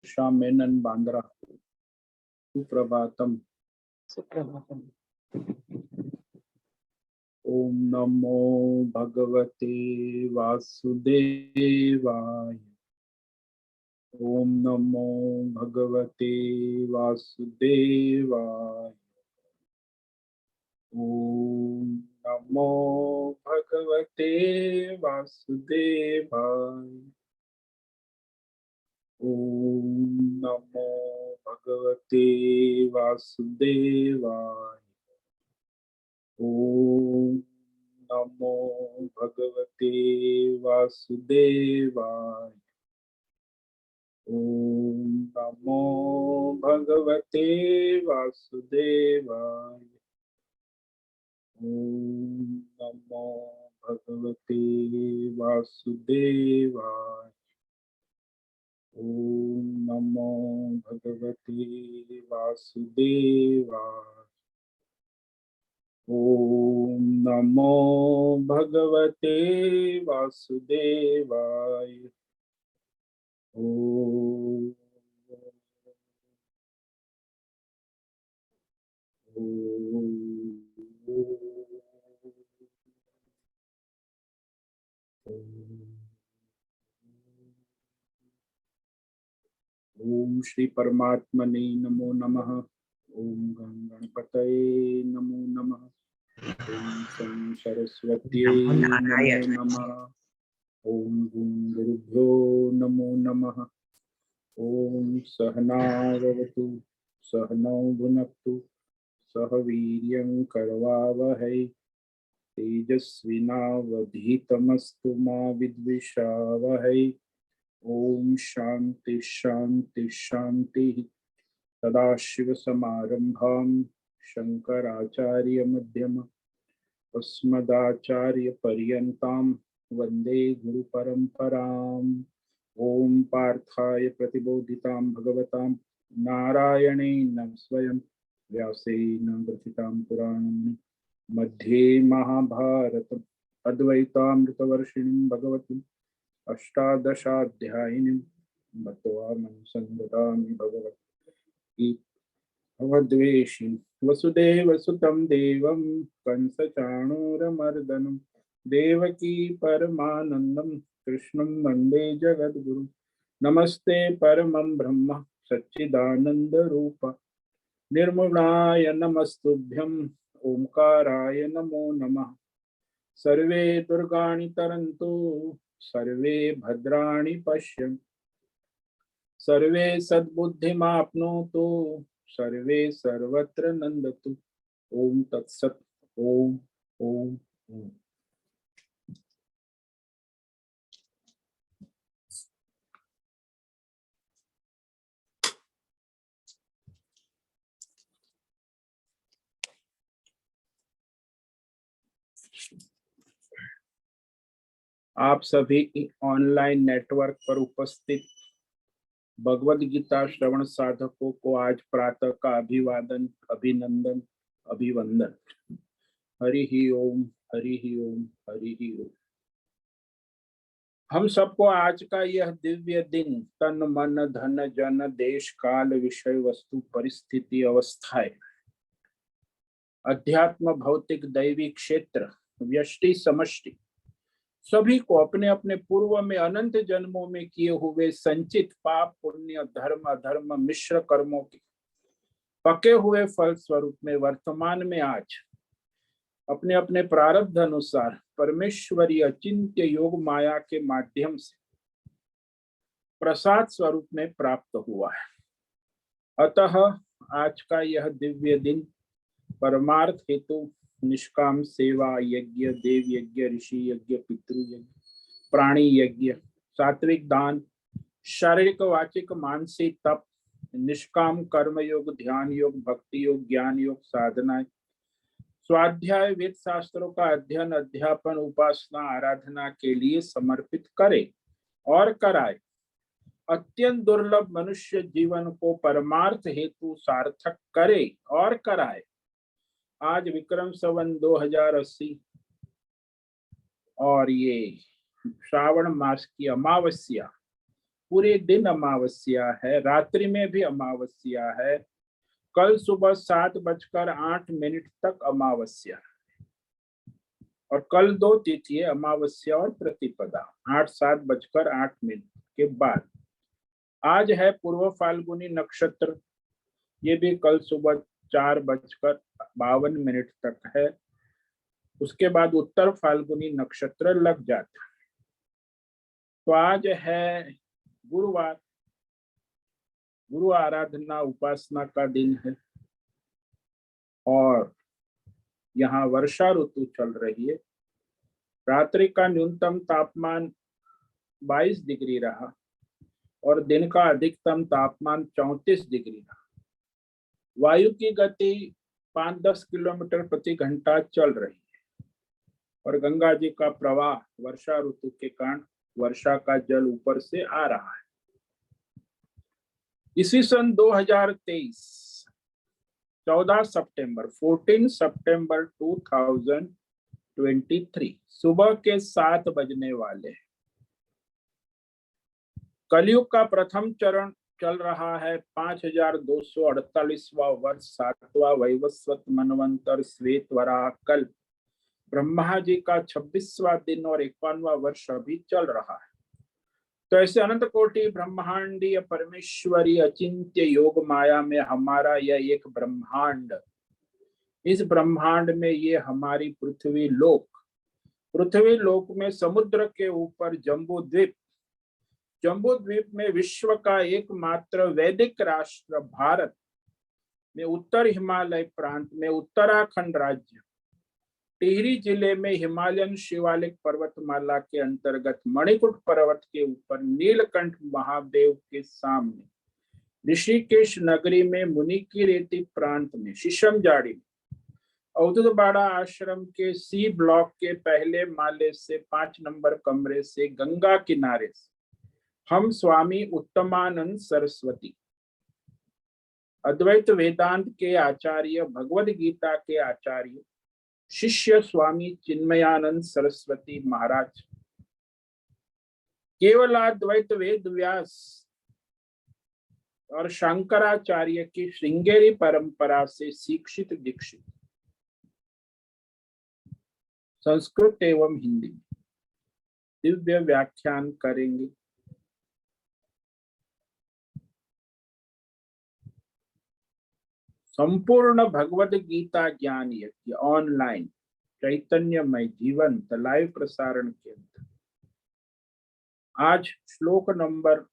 उषा मेनन बांद्रा। सुप्रभातम। सुप्रभातम। ओम नमो भगवते वासुदेवाय। ओम नमो भगवते वासुदेवाय। ओम नमो भगवते वासुदेवाय। ओम नमो भगवते वासुदेवाय। ओम नमो भगवते वासुदेवाय। ओम नमो भगवते वासुदेवाय। ओम नमो भगवते वासुदेवाय। ओम नमो भगवते वासुदेवाय। ओम नमो भगवते वासुदेवाय। ओम ओम श्री परमात्मने नमो नमः। ओम गणपतये नमो नमः। ओम सं सरस्वत्यै नमो नमः। ओम गुरुभ्यो नमो नमः। ओम सहना भवतु सहनौ भुनक्तु सह वीर्यं करवावहै तेजस्विनावधीतमस्तु मा विद्विषावहै। ओम शांति शांति शांति। सदाशिवसमारंभां शंकराचार्य मध्यम अस्मदाचार्य पर्यन्तां वंदे गुरु परंपराम्। ओम पार्थाय प्रतिबोधितां भगवतां नारायणेन स्वयं व्यासेन ग्रथितां पुराणं मध्ये महाभारतम् अद्वैतामृतवर्षिणीं भगवतीम् अष्टादशाध्यायिनीं मत्वामनुसन्दधामि भगवती भवद्वेषिन् वसुदेवसुतं देवं कंसचाणूरमर्दनं देवकी परमानन्दं कृष्णं वन्दे जगद्गुरुं। नमस्ते परमं ब्रह्म सच्चिदानन्दरूप निर्गुणाय नमस्तुभ्यं ओंकाराय नमो नमः। सर्वे दुर्गाणि तरन्तु सर्वे भद्राणि पश्यन्तु सर्वे सद्बुद्धिमाप्नोतु सर्वे सर्वत्र नंदतु। ओम तत्सत। ओम ओम ओम। आप सभी ऑनलाइन नेटवर्क पर उपस्थित भगवद गीता श्रवण साधकों को आज प्रातः का अभिवादन अभिनंदन अभिवंदन। हरि ही ओम हरि ही ओम हरि ही ओम। हम सबको आज का यह दिव्य दिन तन मन धन जन देश काल विषय वस्तु परिस्थिति अवस्थाएं अध्यात्म भौतिक दैवी क्षेत्र व्यष्टि समष्टि सभी को अपने अपने पूर्व में अनंत जन्मों में किए हुए संचित पाप पुण्य धर्म अधर्म मिश्र कर्मों के पके हुए फल स्वरूप में वर्तमान में आज अपने अपने प्रारब्ध अनुसार परमेश्वरी अचिंत्य योग माया के माध्यम से प्रसाद स्वरूप में प्राप्त हुआ है। अतः आज का यह दिव्य दिन परमार्थ हेतु निष्काम सेवा यज्ञ देव यज्ञ ऋषि यज्ञ पितृ यज्ञ प्राणी यज्ञ सात्विक दान शारीरिक वाचिक मानसिक तप निष्काम कर्म योग ध्यान योग भक्ति योग ज्ञान योग साधना स्वाध्याय वेद शास्त्रों का अध्ययन अध्यापन उपासना आराधना के लिए समर्पित करे और कराए। अत्यंत दुर्लभ मनुष्य जीवन को परमार्थ हेतु सार्थक करे और कराए। आज विक्रम संवत 2080 और ये श्रावण मास की अमावस्या पूरे दिन अमावस्या है, रात्रि में भी अमावस्या है। कल सुबह 7:08 तक अमावस्या, और कल 2 तिथि है, अमावस्या और प्रतिपदा, 7:08 के बाद। आज है पूर्व फाल्गुनी नक्षत्र, ये भी कल सुबह 4:52 तक है। उसके बाद उत्तर फाल्गुनी नक्षत्र लग जाता है। तो आज है गुरुवार, गुरु आराधना उपासना का दिन है, और यहाँ वर्षा ऋतु चल रही है। रात्रि का न्यूनतम तापमान 22 डिग्री रहा और दिन का अधिकतम तापमान 34 डिग्री रहा। वायु की गति 5-10 किलोमीटर प्रति घंटा चल रही है, और गंगा जी का प्रवाह वर्षा ऋतु के कारण वर्षा का जल ऊपर से आ रहा है। इसी सन 2023 14 सितंबर 2023 सुबह के 7 बजने वाले हैं। कलयुग का प्रथम चरण चल रहा है 5248वां वर्ष, 7वां वैवस्वत मनवंतर श्वेत वराह कल्प। ब्रह्मा जी का 26वां दिन और 51वां वर्ष अभी चल रहा है। तो ऐसे अनंत कोटि ब्रह्मांडीय परमेश्वरी अचिंत्य योग माया में हमारा यह एक ब्रह्मांड, इस ब्रह्मांड में ये हमारी पृथ्वी लोक में समुद्र के ऊपर जम्बू द्वीप में विश्व का एकमात्र वैदिक राष्ट्र भारत में उत्तर हिमालय प्रांत में उत्तराखंड राज्य टिहरी जिले में हिमालयन शिवालिक पर्वतमाला के अंतर्गत मणिकूट पर्वत के ऊपर नीलकंठ महादेव के सामने ऋषिकेश नगरी में मुनि की रेती प्रांत में शीशमजाड़ी में अवधूतबाड़ा आश्रम के सी ब्लॉक के पहले माले से 5 नंबर कमरे से गंगा किनारे से हम स्वामी उत्तमानंद सरस्वती, अद्वैत वेदांत के आचार्य, भगवद गीता के आचार्य, शिष्य स्वामी चिन्मयानंद सरस्वती महाराज, केवलाद्वैत वेद व्यास और शंकराचार्य की श्रृंगेरी परंपरा से शिक्षित दीक्षित संस्कृत एवं हिंदी दिव्य व्याख्यान करेंगे। संपूर्ण भगवद गीता ज्ञान यज्ञ ऑनलाइन चैतन्यमय जीवंत लाइव प्रसारण के अंदर आज श्लोक नंबर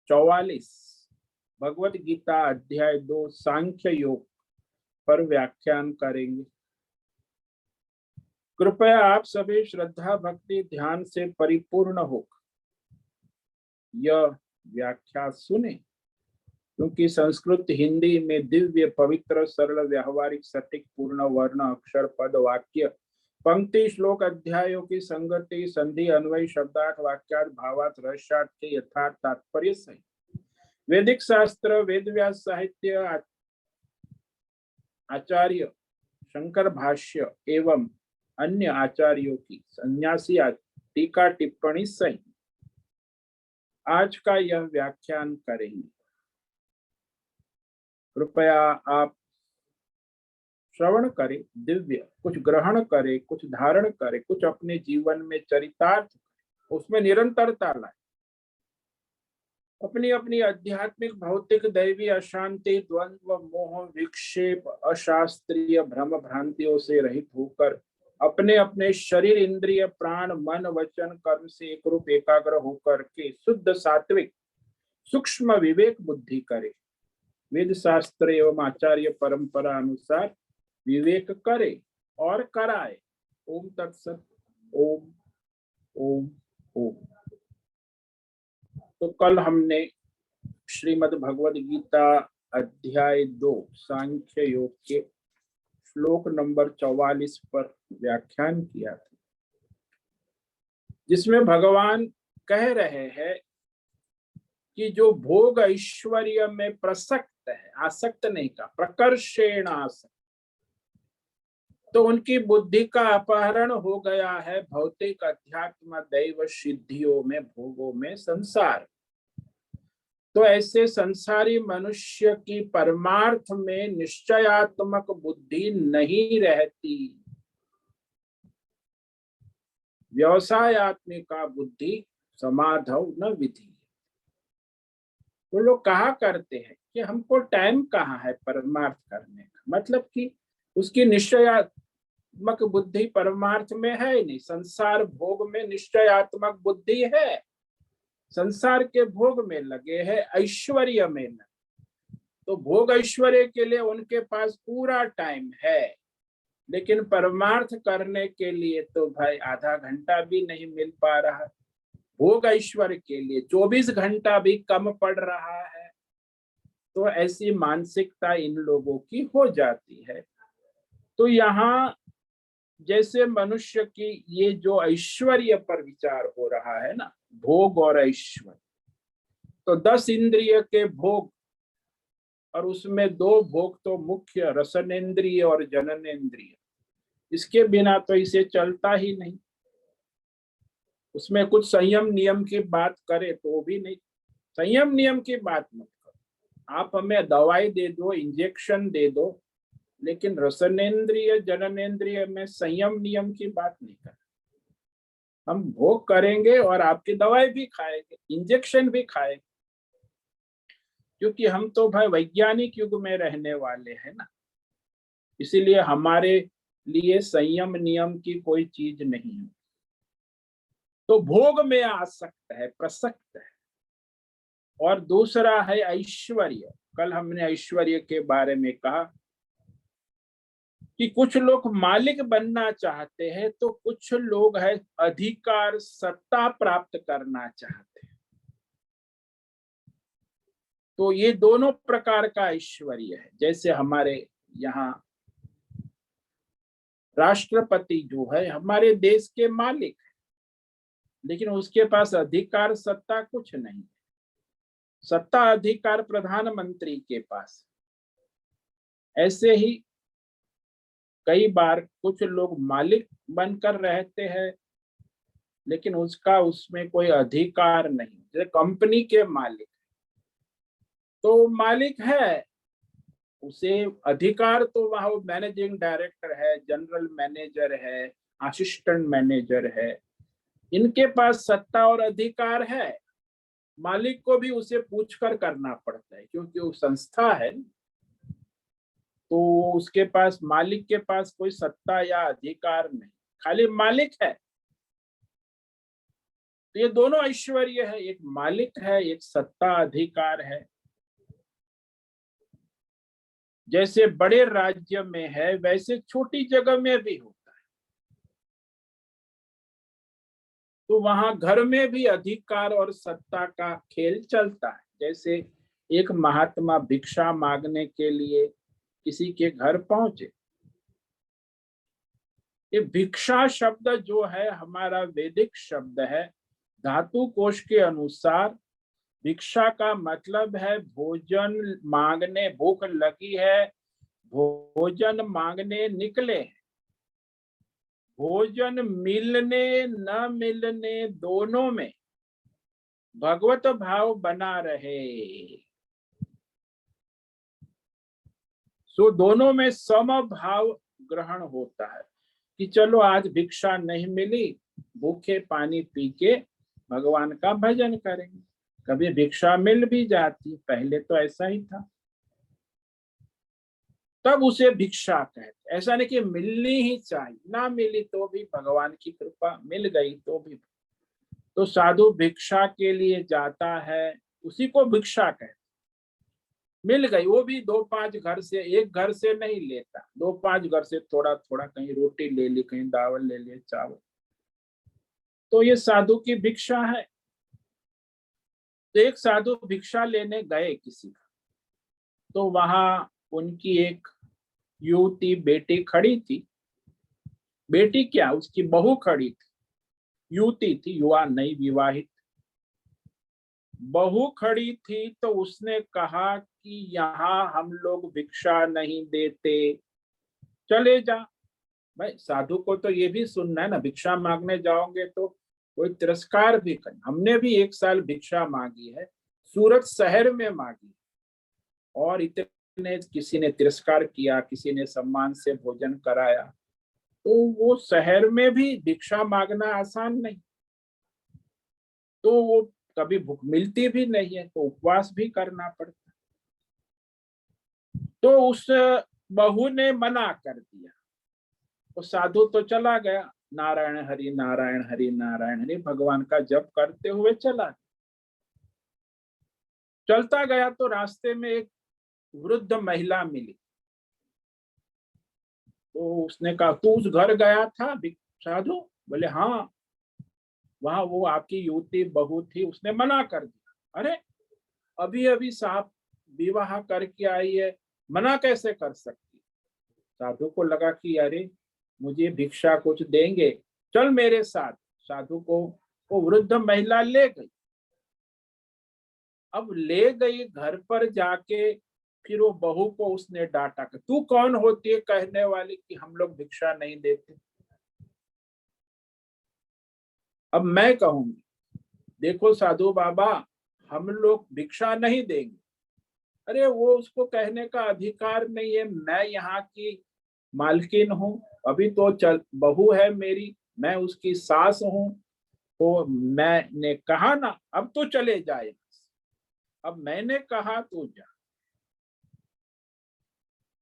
44 भगवद गीता अध्याय 2 सांख्य योग पर व्याख्यान करेंगे। कृपया आप सभी श्रद्धा भक्ति ध्यान से परिपूर्ण होकर यह व्याख्या सुने, क्योंकि संस्कृत हिंदी में दिव्य पवित्र सरल व्यावहारिक सटीक पूर्ण वर्ण अक्षर पद वाक्य पंक्ति श्लोक अध्यायों की संगति संधि अन्वय शब्दार्थ वाक्यार्थ भावार्थ रहस्यार्थ के यथार्थ तात्पर्य सहित वैदिक शास्त्र वेद व्यास साहित्य आचार्य शंकर भाष्य एवं अन्य आचार्यों की सन्यासी टीका टिप्पणी सहित आज का यह व्याख्यान करेंगे। कृपया आप श्रवण करें, दिव्य कुछ ग्रहण करें, कुछ धारण करें, कुछ अपने जीवन में चरितार्थ, उसमें निरंतरता लाए, अपनी अपनी आध्यात्मिक भौतिक दैवी अशांति द्वंद्व मोह विक्षेप अशास्त्रीय भ्रम भ्रांतियों से रहित होकर अपने अपने शरीर इंद्रिय प्राण मन वचन कर्म से एक रूप एकाग्र होकर के शुद्ध सात्विक सूक्ष्म विवेक बुद्धि करे, वेद शास्त्र एवं आचार्य परंपरा अनुसार विवेक करे और कराए। ओम तत्सत। ओम ओम ओम। तो कल हमने श्रीमद् भगवद गीता अध्याय 2 सांख्य योग के श्लोक नंबर 44 पर व्याख्यान किया था, जिसमें भगवान कह रहे हैं कि जो भोग ऐश्वर्य में प्रसक्त है, आसक्त नहीं का, प्रकर्षेण आसक्त, तो उनकी बुद्धि का अपहरण हो गया है भौतिक अध्यात्म दैव सिद्धियों में, भोगों में, संसार। तो ऐसे संसारी मनुष्य की परमार्थ में निश्चयात्मक बुद्धि नहीं रहती, व्यवसायत्मिका बुद्धि समाधौ न विधि। वो लोग कहा करते हैं कि हमको टाइम कहाँ है परमार्थ करने का, मतलब कि उसकी निश्चयात्मक बुद्धि परमार्थ में है ही नहीं, संसार भोग में निश्चयात्मक बुद्धि है, संसार के भोग में लगे है, ऐश्वर्य में लगे। तो भोग ऐश्वर्य के लिए उनके पास पूरा टाइम है, लेकिन परमार्थ करने के लिए तो भाई आधा घंटा भी नहीं मिल पा रहा, भोग ऐश्वर्य के लिए 24 घंटा भी कम पड़ रहा है। तो ऐसी मानसिकता इन लोगों की हो जाती है। तो यहाँ जैसे मनुष्य की ये जो ऐश्वर्य पर विचार हो रहा है ना, भोग और ऐश्वर्य, तो 10 इंद्रिय के भोग, और उसमें 2 भोग तो मुख्य रसनेन्द्रिय और जननेन्द्रिय, इसके बिना तो इसे चलता ही नहीं। उसमें कुछ संयम नियम की बात करे तो भी नहीं, संयम नियम की बात मत करो, आप हमें दवाई दे दो, इंजेक्शन दे दो, लेकिन रसनेन्द्रिय जननेन्द्रिय में संयम नियम की बात नहीं कर। हम भोग करेंगे और आपकी दवाई भी खाएंगे, इंजेक्शन भी खाएंगे, क्योंकि हम तो भाई वैज्ञानिक युग में रहने वाले हैं ना, इसीलिए हमारे लिए संयम नियम की कोई चीज नहीं है। तो भोग में आसक्त है, प्रसक्त है। और दूसरा है ऐश्वर्य। कल हमने ऐश्वर्य के बारे में कहा कि कुछ लोग मालिक बनना चाहते हैं, तो कुछ लोग है अधिकार सत्ता प्राप्त करना चाहते हैं। तो ये दोनों प्रकार का ऐश्वर्य है। जैसे हमारे यहाँ राष्ट्रपति जो है हमारे देश के मालिक है, लेकिन उसके पास अधिकार सत्ता कुछ नहीं, सत्ता अधिकार प्रधानमंत्री के पास। ऐसे ही कई बार कुछ लोग मालिक बनकर रहते हैं, लेकिन उसका उसमें कोई अधिकार नहीं। जैसे कंपनी के मालिक, तो मालिक है, उसे अधिकार तो वहां वो मैनेजिंग डायरेक्टर है, जनरल मैनेजर है, असिस्टेंट मैनेजर है, इनके पास सत्ता और अधिकार है। मालिक को भी उसे पूछकर करना पड़ता है, क्योंकि वो संस्था है, तो उसके पास, मालिक के पास कोई सत्ता या अधिकार नहीं, खाली मालिक है। तो ये दोनों ऐश्वर्य है, एक मालिक है, एक सत्ता अधिकार है। जैसे बड़े राज्य में है, वैसे छोटी जगह में भी होता है। तो वहां घर में भी अधिकार और सत्ता का खेल चलता है। जैसे एक महात्मा भिक्षा मांगने के लिए किसी के घर पहुंचे। ये भिक्षा शब्द जो है हमारा वैदिक शब्द है, धातु कोश के अनुसार भिक्षा का मतलब है भोजन मांगने, भूख लगी है, भोजन मांगने निकले। भोजन मिलने न मिलने दोनों में भगवत भाव बना रहे, सो दोनों में सम भाव ग्रहण होता है कि चलो आज भिक्षा नहीं मिली, भूखे पानी पी के भगवान का भजन करेंगे। कभी भिक्षा मिल भी जाती, पहले तो ऐसा ही था, तब उसे भिक्षा कहते। ऐसा नहीं कि मिलनी ही चाहिए, ना मिली तो भी भगवान की कृपा, मिल गई तो भी। तो साधु भिक्षा के लिए जाता है, उसी को भिक्षा कहते। मिल गई, वो भी 2-5 घर से, एक घर से नहीं लेता, 2-5 घर से थोड़ा थोड़ा, कहीं रोटी ले ली, कहीं दावल ले लिया, चावल। तो ये साधु की भिक्षा है। तो एक साधु भिक्षा लेने गए किसी का, तो वहां उनकी एक युवती बेटी खड़ी थी। बेटी क्या, उसकी बहू खड़ी थी, युवती थी, युवा नहीं, विवाहित बहू खड़ी थी। तो उसने कहा कि यहाँ हम लोग भिक्षा नहीं देते, चले जा। भाई साधु को तो ये भी सुनना है ना, भिक्षा मांगने जाओगे तो कोई तिरस्कार भी कर। हमने भी एक साल भिक्षा मांगी है, सूरत शहर में मांगी, और इतने किसी ने तिरस्कार किया, किसी ने सम्मान से भोजन कराया। तो वो शहर में भी भिक्षा मांगना आसान नहीं, तो वो कभी भूख मिलती भी नहीं है, तो उपवास भी करना पड़ता। तो उस बहू ने मना कर दिया, वो साधु तो चला गया, नारायण हरि नारायण हरि नारायण हरि भगवान का जप करते हुए चला। चलता गया तो रास्ते में एक वृद्ध महिला मिली। तो उसने कहा, तू उस घर गया था साधु? बोले हाँ, वहां वो आपकी युवती बहू थी, उसने मना कर दिया। अरे अभी अभी साहब विवाह करके आई है, मना कैसे कर सकती? साधु को लगा कि अरे मुझे भिक्षा कुछ देंगे, चल मेरे साथ। साधु को वो वृद्ध महिला ले गई। अब ले गई घर पर जाके, फिर वो बहू को उसने डांटा कि तू कौन होती है कहने वाली कि हम लोग भिक्षा नहीं देते। अब मैं कहूंगी, देखो साधु बाबा, हम लोग भिक्षा नहीं देंगे। अरे वो उसको कहने का अधिकार नहीं है, मैं यहाँ की मालकिन हूँ, अभी तो चल बहू है मेरी, मैं उसकी सास हूँ, तो मैंने कहा ना अब तो चले जाए, अब मैंने कहा तो जा,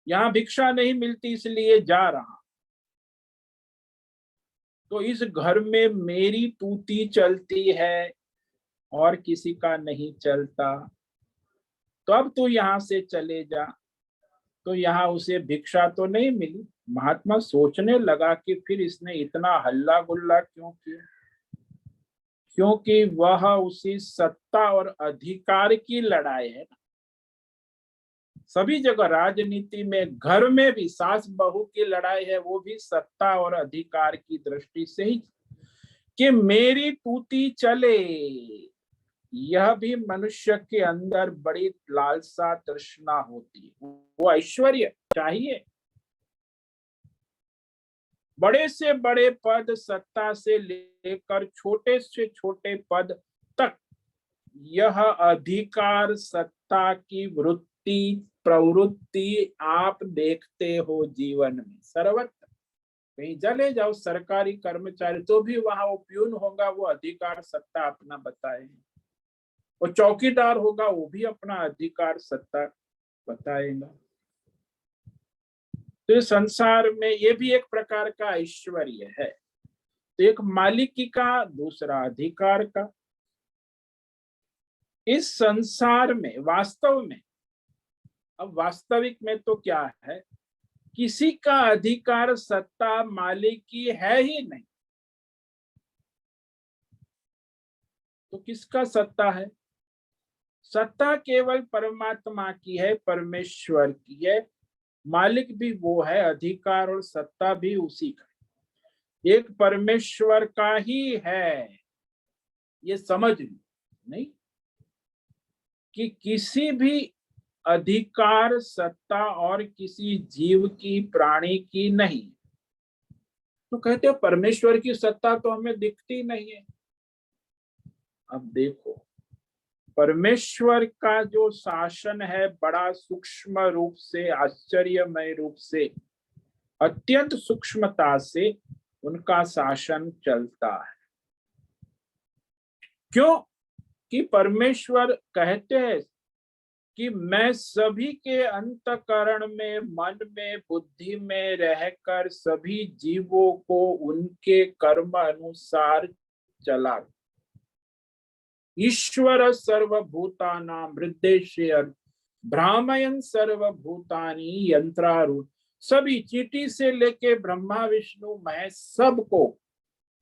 यहाँ भिक्षा नहीं मिलती इसलिए जा रहा। तो इस घर में मेरी तूती चलती है और किसी का नहीं चलता, तो अब तू यहाँ से चले जा। तो यहाँ उसे भिक्षा तो नहीं मिली। महात्मा सोचने लगा कि फिर इसने इतना हल्ला गुल्ला क्यों किया, क्योंकि वह उसी सत्ता और अधिकार की लड़ाई है। सभी जगह राजनीति में, घर में भी सास बहू की लड़ाई है, वो भी सत्ता और अधिकार की दृष्टि से ही, कि मेरी तूती चले। यह भी मनुष्य के अंदर बड़ी लालसा तृष्णा होती है, वो ऐश्वर्य चाहिए। बड़े से बड़े पद, सत्ता से लेकर छोटे से छोटे पद तक, यह अधिकार सत्ता की वृत्ति प्रवृत्ति आप देखते हो जीवन में सर्वत्र। कहीं चले जाओ सरकारी कर्मचारी, तो भी वहां वो प्यून होगा, वो अधिकार सत्ता अपना बताएगा। वो चौकीदार होगा, वो भी अपना अधिकार सत्ता बताएगा। तो संसार में ये भी एक प्रकार का ऐश्वर्य है। तो एक मालिकी का, दूसरा अधिकार का। इस संसार में वास्तव में, अब वास्तविक में तो क्या है, किसी का अधिकार सत्ता मालिकी है ही नहीं। तो किसका सत्ता है? सत्ता केवल परमात्मा की है, परमेश्वर की है। मालिक भी वो है, अधिकार और सत्ता भी उसी का, एक परमेश्वर का ही है। ये समझ नहीं कि किसी भी अधिकार सत्ता और किसी जीव की, प्राणी की नहीं। तो कहते हैं परमेश्वर की सत्ता तो हमें दिखती नहीं है। अब देखो, परमेश्वर का जो शासन है, बड़ा सूक्ष्म रूप से, आश्चर्यमय रूप से, अत्यंत सूक्ष्मता से उनका शासन चलता है। क्यों? कि परमेश्वर कहते हैं कि मैं सभी के अंतकरण में, मन में, बुद्धि में रहकर सभी जीवों को उनके कर्म अनुसार चला। ईश्वर सर्वभूतानां हृदय भ्रामयन सर्वभूतानि यंत्रारूढ़। सभी चींटी से लेके ब्रह्मा विष्णु महेश सबको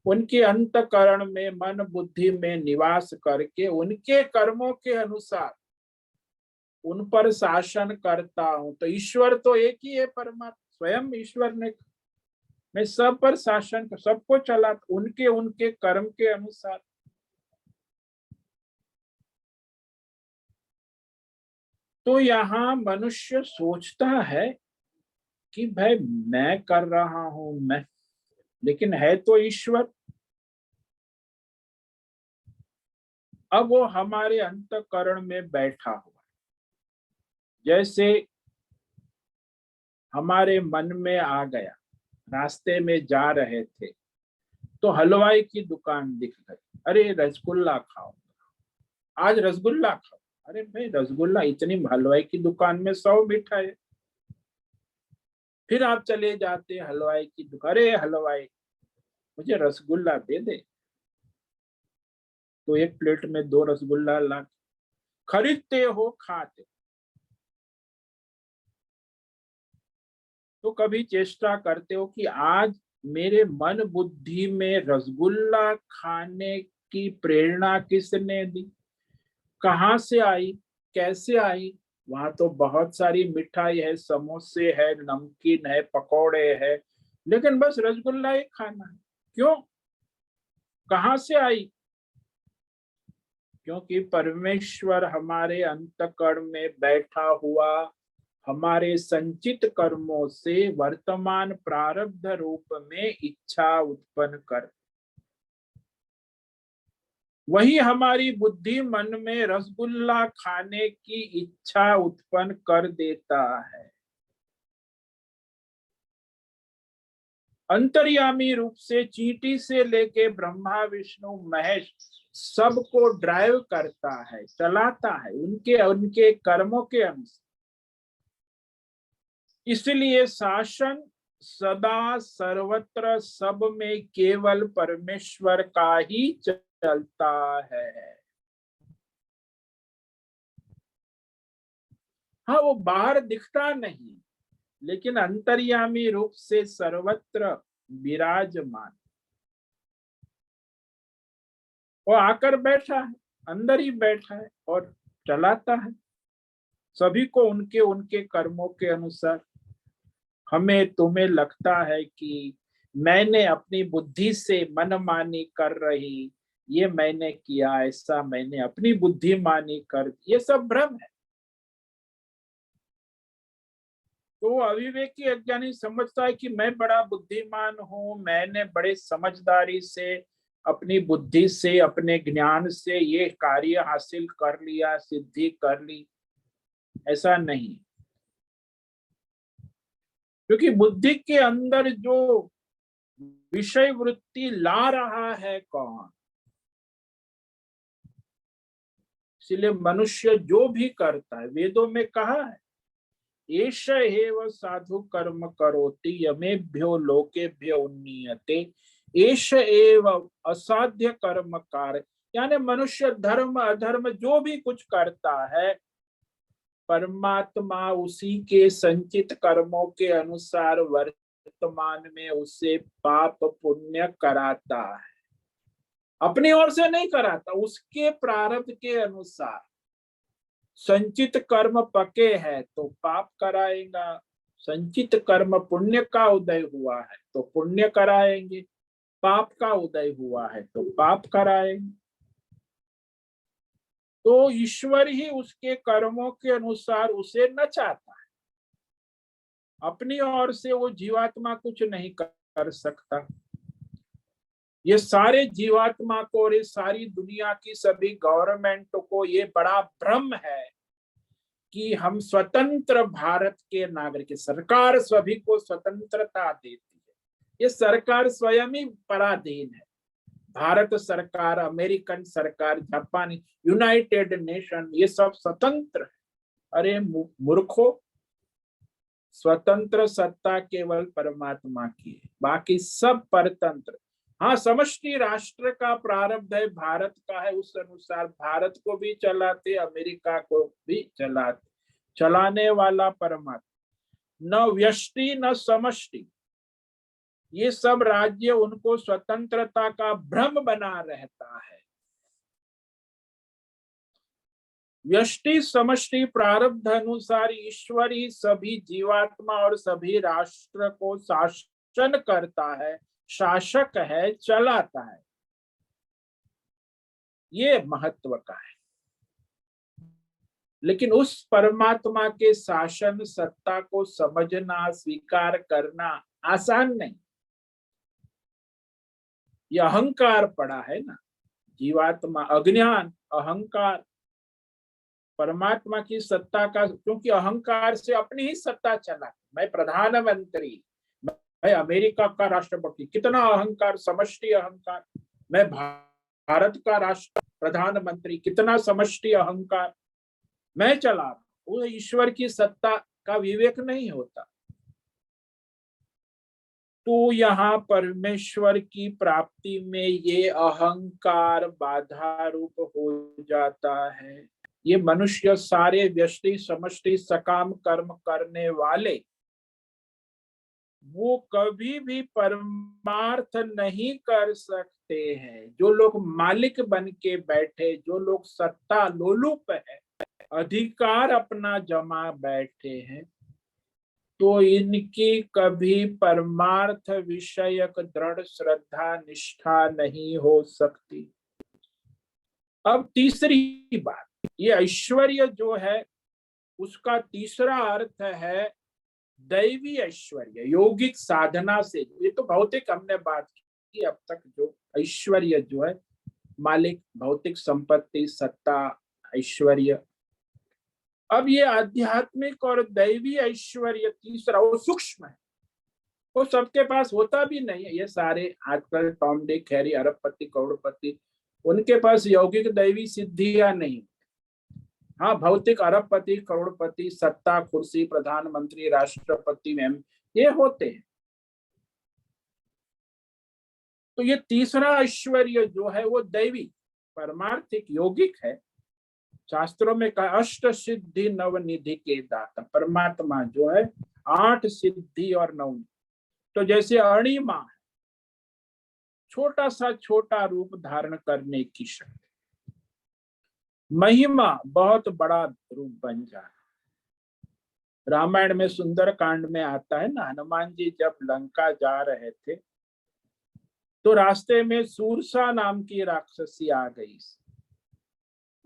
उनके अंतकरण में, मन बुद्धि में निवास करके उनके कर्मों के अनुसार उन पर शासन करता हूं। तो ईश्वर तो एक ही है, परमात्मा स्वयं ईश्वर ने, मैं सब पर शासन, सबको चला उनके उनके कर्म के अनुसार। तो यहाँ मनुष्य सोचता है कि भाई मैं कर रहा हूं, मैं लेकिन है तो ईश्वर। अब वो हमारे अंतःकरण में बैठा हुआ, जैसे हमारे मन में आ गया, रास्ते में जा रहे थे तो हलवाई की दुकान दिख गई, अरे रसगुल्ला खाओ, आज रसगुल्ला खाओ। अरे भाई रसगुल्ला, इतनी हलवाई की दुकान में 100 मिठाई। फिर आप चले जाते हलवाई की दुकान, अरे हलवाई मुझे रसगुल्ला दे दे, तो एक प्लेट में 2 रसगुल्ला ला खरीदते हो, खाते। तो कभी चेष्टा करते हो कि आज मेरे मन बुद्धि में रसगुल्ला खाने की प्रेरणा किसने दी, कहाँ से आई, कैसे आई? वहां तो बहुत सारी मिठाई है, समोसे है, नमकीन है, पकौड़े है, लेकिन बस रसगुल्ला ही खाना है। क्यों, कहाँ से आई? क्योंकि परमेश्वर हमारे अंतःकरण में बैठा हुआ, हमारे संचित कर्मों से वर्तमान प्रारब्ध रूप में इच्छा उत्पन्न कर, वही हमारी बुद्धि मन में रसगुल्ला खाने की इच्छा उत्पन्न कर देता है। अंतर्यामी रूप से चींटी से लेके ब्रह्मा विष्णु महेश सबको ड्राइव करता है, चलाता है उनके उनके कर्मों के अनुसार। इसलिए शासन सदा सर्वत्र सब में केवल परमेश्वर का ही चलता है। हाँ, वो बाहर दिखता नहीं, लेकिन अंतर्यामी रूप से सर्वत्र विराजमान। वो आकर बैठा है, अंदर ही बैठा है और चलाता है सभी को उनके उनके कर्मों के अनुसार। हमें तुम्हें लगता है कि मैंने अपनी बुद्धि से मनमानी कर रही, ये मैंने किया, ऐसा मैंने अपनी बुद्धिमानी कर, ये सब भ्रम है। तो अविवेकी अज्ञानी समझता है कि मैं बड़ा बुद्धिमान हूं, मैंने बड़े समझदारी से अपनी बुद्धि से अपने ज्ञान से ये कार्य हासिल कर लिया, सिद्धि कर ली। ऐसा नहीं, क्योंकि बुद्धि के अंदर जो विषय वृत्ति ला रहा है कौन? इसलिए मनुष्य जो भी करता है, वेदों में कहा है, एष एव साधु कर्म करोति यमेभ्यो लोकेभ्यो उन्नीयते, एष एव असाध्य कर्म कार्य। यानी मनुष्य धर्म अधर्म जो भी कुछ करता है, परमात्मा उसी के संचित कर्मों के अनुसार वर्तमान में उसे पाप पुण्य कराता है। अपनी ओर से नहीं कराता, उसके प्रारब्ध के अनुसार। संचित कर्म पके है तो पाप कराएगा, संचित कर्म पुण्य का उदय हुआ है तो पुण्य कराएंगे, पाप का उदय हुआ है तो पाप कराएंगे। तो ईश्वर ही उसके कर्मों के अनुसार उसे नचाता है, अपनी ओर से वो जीवात्मा कुछ नहीं कर सकता। ये सारे जीवात्मा को और ये सारी दुनिया की सभी गवर्नमेंट को ये बड़ा भ्रम है कि हम स्वतंत्र भारत के नागरिक, सरकार सभी को स्वतंत्रता देती है। ये सरकार स्वयं ही पराधीन है। भारत सरकार, अमेरिकन सरकार, जापानी, यूनाइटेड नेशन, ये सब स्वतंत्र है। अरे मूर्खो, स्वतंत्र सत्ता केवल परमात्मा की है, बाकी सब परतंत्र। हाँ, समष्टि राष्ट्र का प्रारब्ध है, भारत का है, उस अनुसार भारत को भी चलाते, अमेरिका को भी चलाते, चलाने वाला परमात्मा। न व्यष्टि न समष्टि, ये सब राज्य उनको स्वतंत्रता का भ्रम बना रहता है। व्यष्टि समष्टि प्रारब्ध अनुसार ईश्वर ही सभी जीवात्मा और सभी राष्ट्र को शासन करता है, शासक है, चलाता है। ये महत्व का है। लेकिन उस परमात्मा के शासन सत्ता को समझना, स्वीकार करना आसान नहीं। ये अहंकार पड़ा है ना, जीवात्मा, अज्ञान, अहंकार, परमात्मा की सत्ता का, क्योंकि अहंकार से अपनी ही सत्ता चला, मैं प्रधानमंत्री, मैं अमेरिका का राष्ट्रपति, कितना अहंकार, समष्टि अहंकार, मैं भारत का राष्ट्र प्रधानमंत्री, कितना समष्टि अहंकार, मैं चला, वो ईश्वर की सत्ता का विवेक नहीं होता। तो यहाँ परमेश्वर की प्राप्ति में ये अहंकार बाधा रूप हो जाता है। ये मनुष्य सारे व्यष्टि समष्टि सकाम कर्म करने वाले, वो कभी भी परमार्थ नहीं कर सकते हैं। जो लोग मालिक बन के बैठे, जो लोग सत्ता लोलुप है, अधिकार अपना जमा बैठे हैं, तो इनकी कभी परमार्थ विषयक दृढ़ श्रद्धा निष्ठा नहीं हो सकती। अब तीसरी बात, ये ऐश्वर्य जो है उसका तीसरा अर्थ है दैवी ऐश्वर्य, यौगिक साधना से। ये तो भौतिक हमने बात की अब तक, जो ऐश्वर्य जो है मालिक, भौतिक संपत्ति, सत्ता, ऐश्वर्य। अब ये आध्यात्मिक और दैवी ऐश्वर्य तीसरा, वो सूक्ष्म है, वो सबके पास होता भी नहीं है। ये सारे आजकल टॉम डिक हैरी अरबपति करोड़पति, उनके पास यौगिक दैवी सिद्धियां नहीं। हाँ, भौतिक अरबपति करोड़पति, सत्ता, कुर्सी, प्रधानमंत्री, राष्ट्रपति में ये होते हैं। तो ये तीसरा ऐश्वर्य जो है वो दैवी परमार्थिक यौगिक है। शास्त्रों में कहा अष्ट सिद्धि नवनिधि के दाता, परमात्मा जो है 8 सिद्धि और 9। तो जैसे अणिमा है, छोटा सा छोटा रूप धारण करने की शक्ति, महिमा बहुत बड़ा रूप बन जाए। रामायण में सुंदर कांड में आता है ना, हनुमान जी जब लंका जा रहे थे तो रास्ते में सूरसा नाम की राक्षसी आ गई।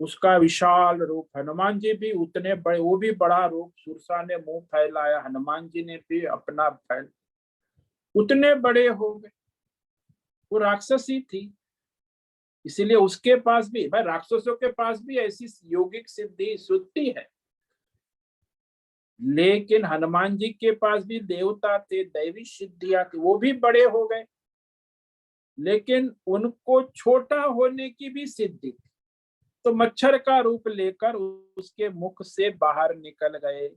उसका विशाल रूप, हनुमान जी भी उतने बड़े, वो भी बड़ा रूप, सूरसा ने मुंह फैलाया, हनुमान जी ने भी अपना फैल, उतने बड़े हो गए। वो राक्षसी थी, इसीलिए उसके पास भी, भाई राक्षसों के पास भी ऐसी यौगिक सिद्धि सुद्धि है, लेकिन हनुमान जी के पास भी देवता थे, दैवी सिद्धियां थी, वो भी बड़े हो गए, लेकिन उनको छोटा होने की भी सिद्धि थी। तो मच्छर का रूप लेकर उसके मुख से बाहर निकल गए,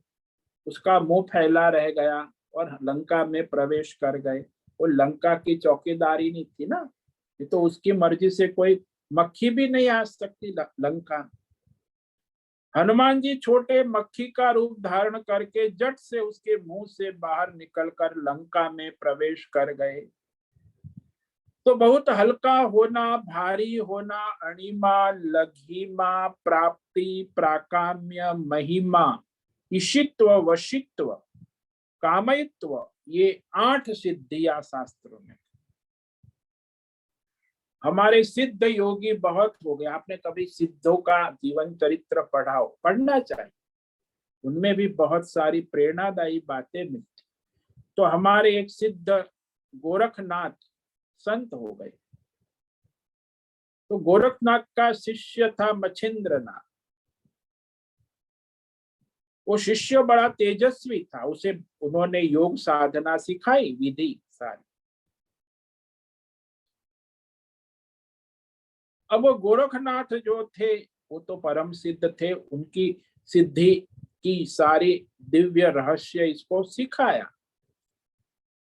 उसका मुंह फैला रह गया और लंका में प्रवेश कर गए। वो लंका की चौकीदारी नहीं थी ना, ये तो उसकी मर्जी से कोई मक्खी भी नहीं आ सकती लंका। हनुमान जी छोटे मक्खी का रूप धारण करके जट से उसके मुंह से बाहर निकलकर लंका में प्रवेश कर गए। तो बहुत हल्का होना, भारी होना, अणिमा, लघिमा, प्राप्ति, प्राकाम्य, महिमा, ईशित्व, वशित्व, कामयित्व, ये 8 सिद्धियां शास्त्रों में। हमारे सिद्ध योगी बहुत हो गए, आपने कभी सिद्धों का जीवन चरित्र पढ़ना चाहिए, उनमें भी बहुत सारी प्रेरणादायी बातें मिलती। तो हमारे एक सिद्ध गोरखनाथ संत हो गए। तो गोरखनाथ का शिष्य था मच्छिंद्रनाथ। वो शिष्य बड़ा तेजस्वी था, उसे उन्होंने योग साधना सिखाई, विधि सारी। अब वो गोरखनाथ जो थे वो तो परम सिद्ध थे, उनकी सिद्धि की सारी दिव्य रहस्य इसको सिखाया।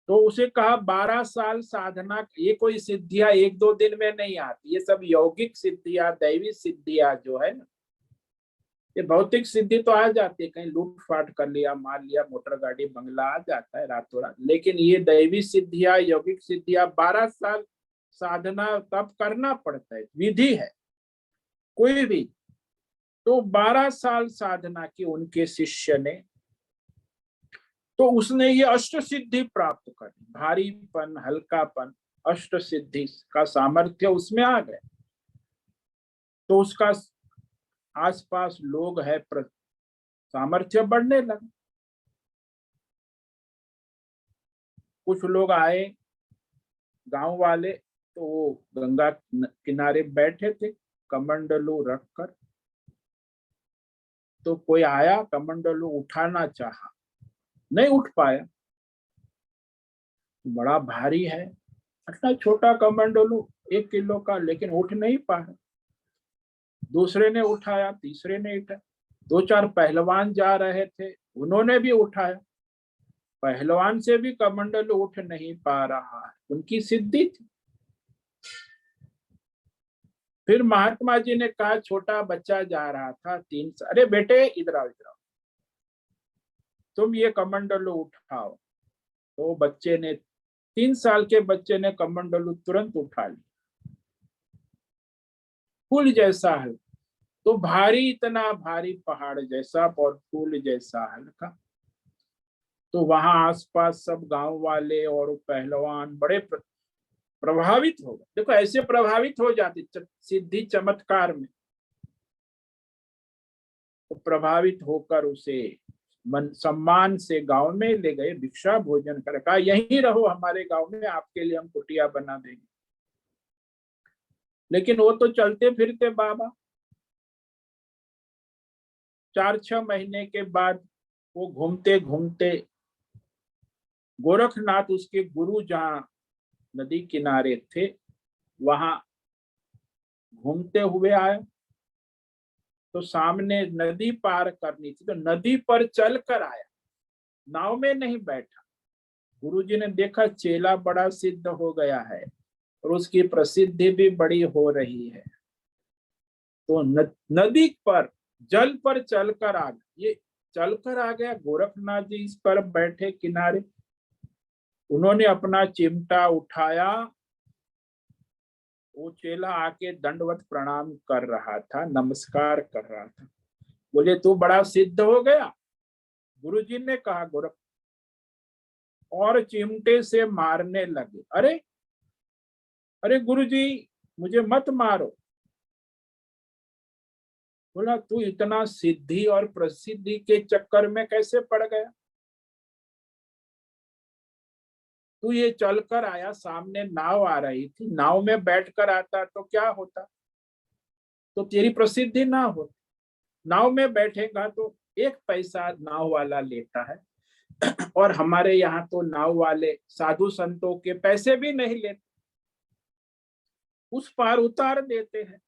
तो उसे कहा 12 साल साधना, ये कोई सिद्धियां 1-2 दिन में नहीं आती, ये सब यौगिक सिद्धियां, दैवी सिद्धियां जो है ना, ये भौतिक सिद्धि तो आ जाती है, कहीं लूट फाट कर लिया, मार लिया, मोटर गाड़ी बंगला आ जाता है रातों रात, लेकिन ये दैवी सिद्धियां, यौगिक सिद्धियां 12 साल साधना तब करना पड़ता है, विधि है कोई भी। तो 12 साल साधना की उनके शिष्य ने, तो उसने ये अष्ट सिद्धि प्राप्त कर, भारीपन, हल्कापन, अष्ट सिद्धि का सामर्थ्य उसमें आ गया। तो उसका आसपास लोग है, सामर्थ्य बढ़ने लगा। कुछ लोग आए, गांव वाले, तो वो गंगा किनारे बैठे थे कमंडलू रखकर। तो कोई आया, कमंडलू उठाना चाहा, नहीं उठ पाया, बड़ा भारी है, इतना छोटा कमंडलू 1 किलो का, लेकिन उठ नहीं पाया। दूसरे ने उठाया, तीसरे ने उठाया, 2-4 पहलवान जा रहे थे, उन्होंने भी उठाया, पहलवान से भी कमंडलू उठ नहीं पा रहा है, उनकी सिद्धि थी। फिर महात्मा जी ने कहा, छोटा बच्चा जा रहा था 3 साल, अरे बेटे इधर आओ, इधर आओ, तुम ये कमंडलू उठाओ। तो बच्चे ने, 3 साल के बच्चे ने कमंडलू तुरंत उठा लिया। फूल जैसा है, तो भारी, इतना भारी पहाड़ जैसा और फूल जैसा हल्का। तो वहां आसपास सब गांव वाले और पहलवान बड़े प्रभावित हो गए। देखो ऐसे प्रभावित हो जाते सिद्धि चमत्कार में, तो प्रभावित होकर उसे मन सम्मान से गांव में ले गए, भिक्षा भोजन कर, कहा यहीं रहो हमारे गांव में, आपके लिए हम कुटिया बना देंगे। लेकिन वो तो चलते फिरते बाबा। 4-6 महीने के बाद वो घूमते घूमते गोरखनाथ, उसके गुरु जहाँ नदी किनारे थे, वहां घूमते हुए आए। तो सामने नदी पार करनी थी, तो नदी पर चल कर आया, नाव में नहीं बैठा। गुरुजी ने देखा चेला बड़ा सिद्ध हो गया है और उसकी प्रसिद्धि भी बड़ी हो रही है, तो नदी पर, जल पर चलकर आ गया। ये चलकर आ गया, गोरखनाथ जी इस पर बैठे किनारे, उन्होंने अपना चिमटा उठाया। वो चेला आके दंडवत प्रणाम कर रहा था, नमस्कार कर रहा था। बोले तू बड़ा सिद्ध हो गया। गुरुजी ने कहा गोरख, और चिमटे से मारने लगे। अरे अरे गुरुजी, मुझे मत मारो। बोला तू इतना सिद्धि और प्रसिद्धि के चक्कर में कैसे पड़ गया? तू ये चलकर आया, सामने नाव आ रही थी, नाव में बैठकर आता तो क्या होता, तो तेरी प्रसिद्धि ना होती। नाव में बैठेगा तो 1 पैसा नाव वाला लेता है, और हमारे यहाँ तो नाव वाले साधु संतों के पैसे भी नहीं लेते, उस पार उतार देते हैं।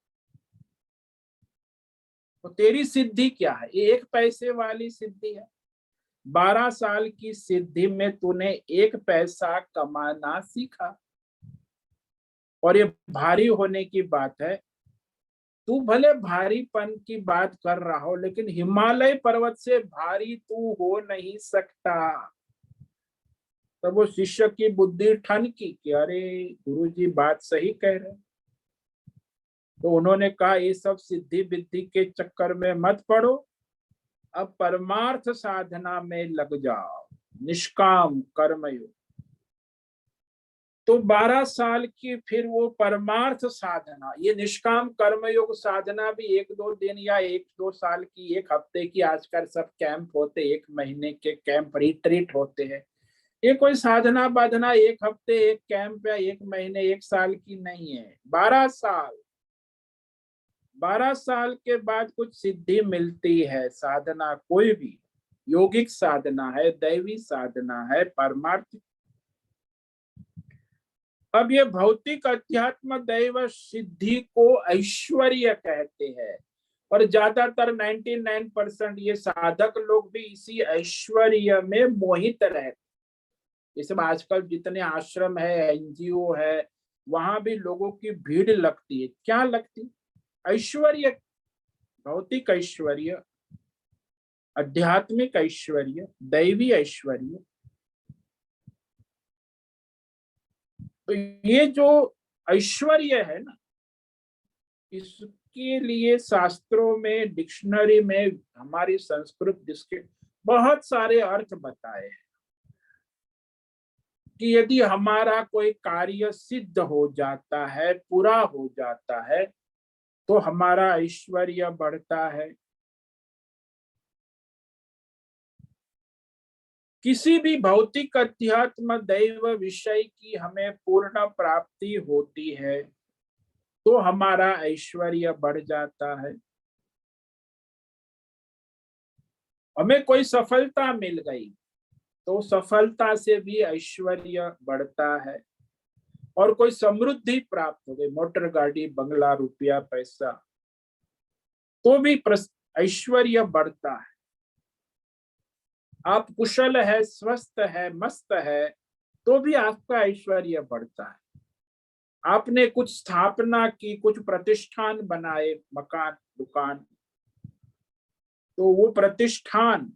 तो तेरी सिद्धि क्या है? ये 1 पैसे वाली सिद्धि है। 12 साल की सिद्धि में तूने 1 पैसा कमाना सीखा, और ये भारी होने की बात है। तू भले भारीपन की बात कर रहा हो, लेकिन हिमालय पर्वत से भारी तू हो नहीं सकता। तब वो शिष्य की बुद्धि ठनकी कि अरे गुरुजी बात सही कह रहे। तो उन्होंने कहा ये सब सिद्धि विद्धि के चक्कर में मत पड़ो, अब परमार्थ साधना में लग जाओ, निष्काम कर्मयोग। तो 12 साल की फिर वो परमार्थ साधना, ये निष्काम कर्मयोग साधना भी 1-2 दिन या 1-2 साल की, 1 हफ्ते की, आजकल सब कैंप होते, 1 महीने के कैंप रिट्रीट होते हैं। ये कोई साधना बाधना 1 हफ्ते, 1 कैंप या 1 महीने, 1 साल की नहीं है। 12 साल, 12 साल के बाद कुछ सिद्धि मिलती है। साधना कोई भी, योगिक साधना है, दैवी साधना है, परमार्थ। अब ये भौतिक अध्यात्म दैव सिद्धि को ऐश्वर्य कहते हैं, और ज्यादातर 99% ये साधक लोग भी इसी ऐश्वर्य में मोहित रहते। ये सब आजकल जितने आश्रम है, एनजीओ है, वहां भी लोगों की भीड़ लगती है। क्या लगती? ऐश्वर्य, भौतिक ऐश्वर्य, आध्यात्मिक ऐश्वर्य, दैवी ऐश्वर्य। तो ये जो ऐश्वर्य है ना, इसके लिए शास्त्रों में, डिक्शनरी में, हमारी संस्कृत जिसके बहुत सारे अर्थ बताए हैं कि यदि हमारा कोई कार्य सिद्ध हो जाता है, पूरा हो जाता है, तो हमारा ऐश्वर्य बढ़ता है। किसी भी भौतिक अध्यात्म दैव विषय की हमें पूर्ण प्राप्ति होती है तो हमारा ऐश्वर्य बढ़ जाता है। हमें कोई सफलता मिल गई तो सफलता से भी ऐश्वर्य बढ़ता है, और कोई समृद्धि प्राप्त हो गई, मोटर गाड़ी बंगला रुपया पैसा, तो भी ऐश्वर्य बढ़ता है। आप कुशल है, स्वस्थ है, मस्त है, तो भी आपका ऐश्वर्य बढ़ता है। आपने कुछ स्थापना की, कुछ प्रतिष्ठान बनाए, मकान दुकान, तो वो प्रतिष्ठान,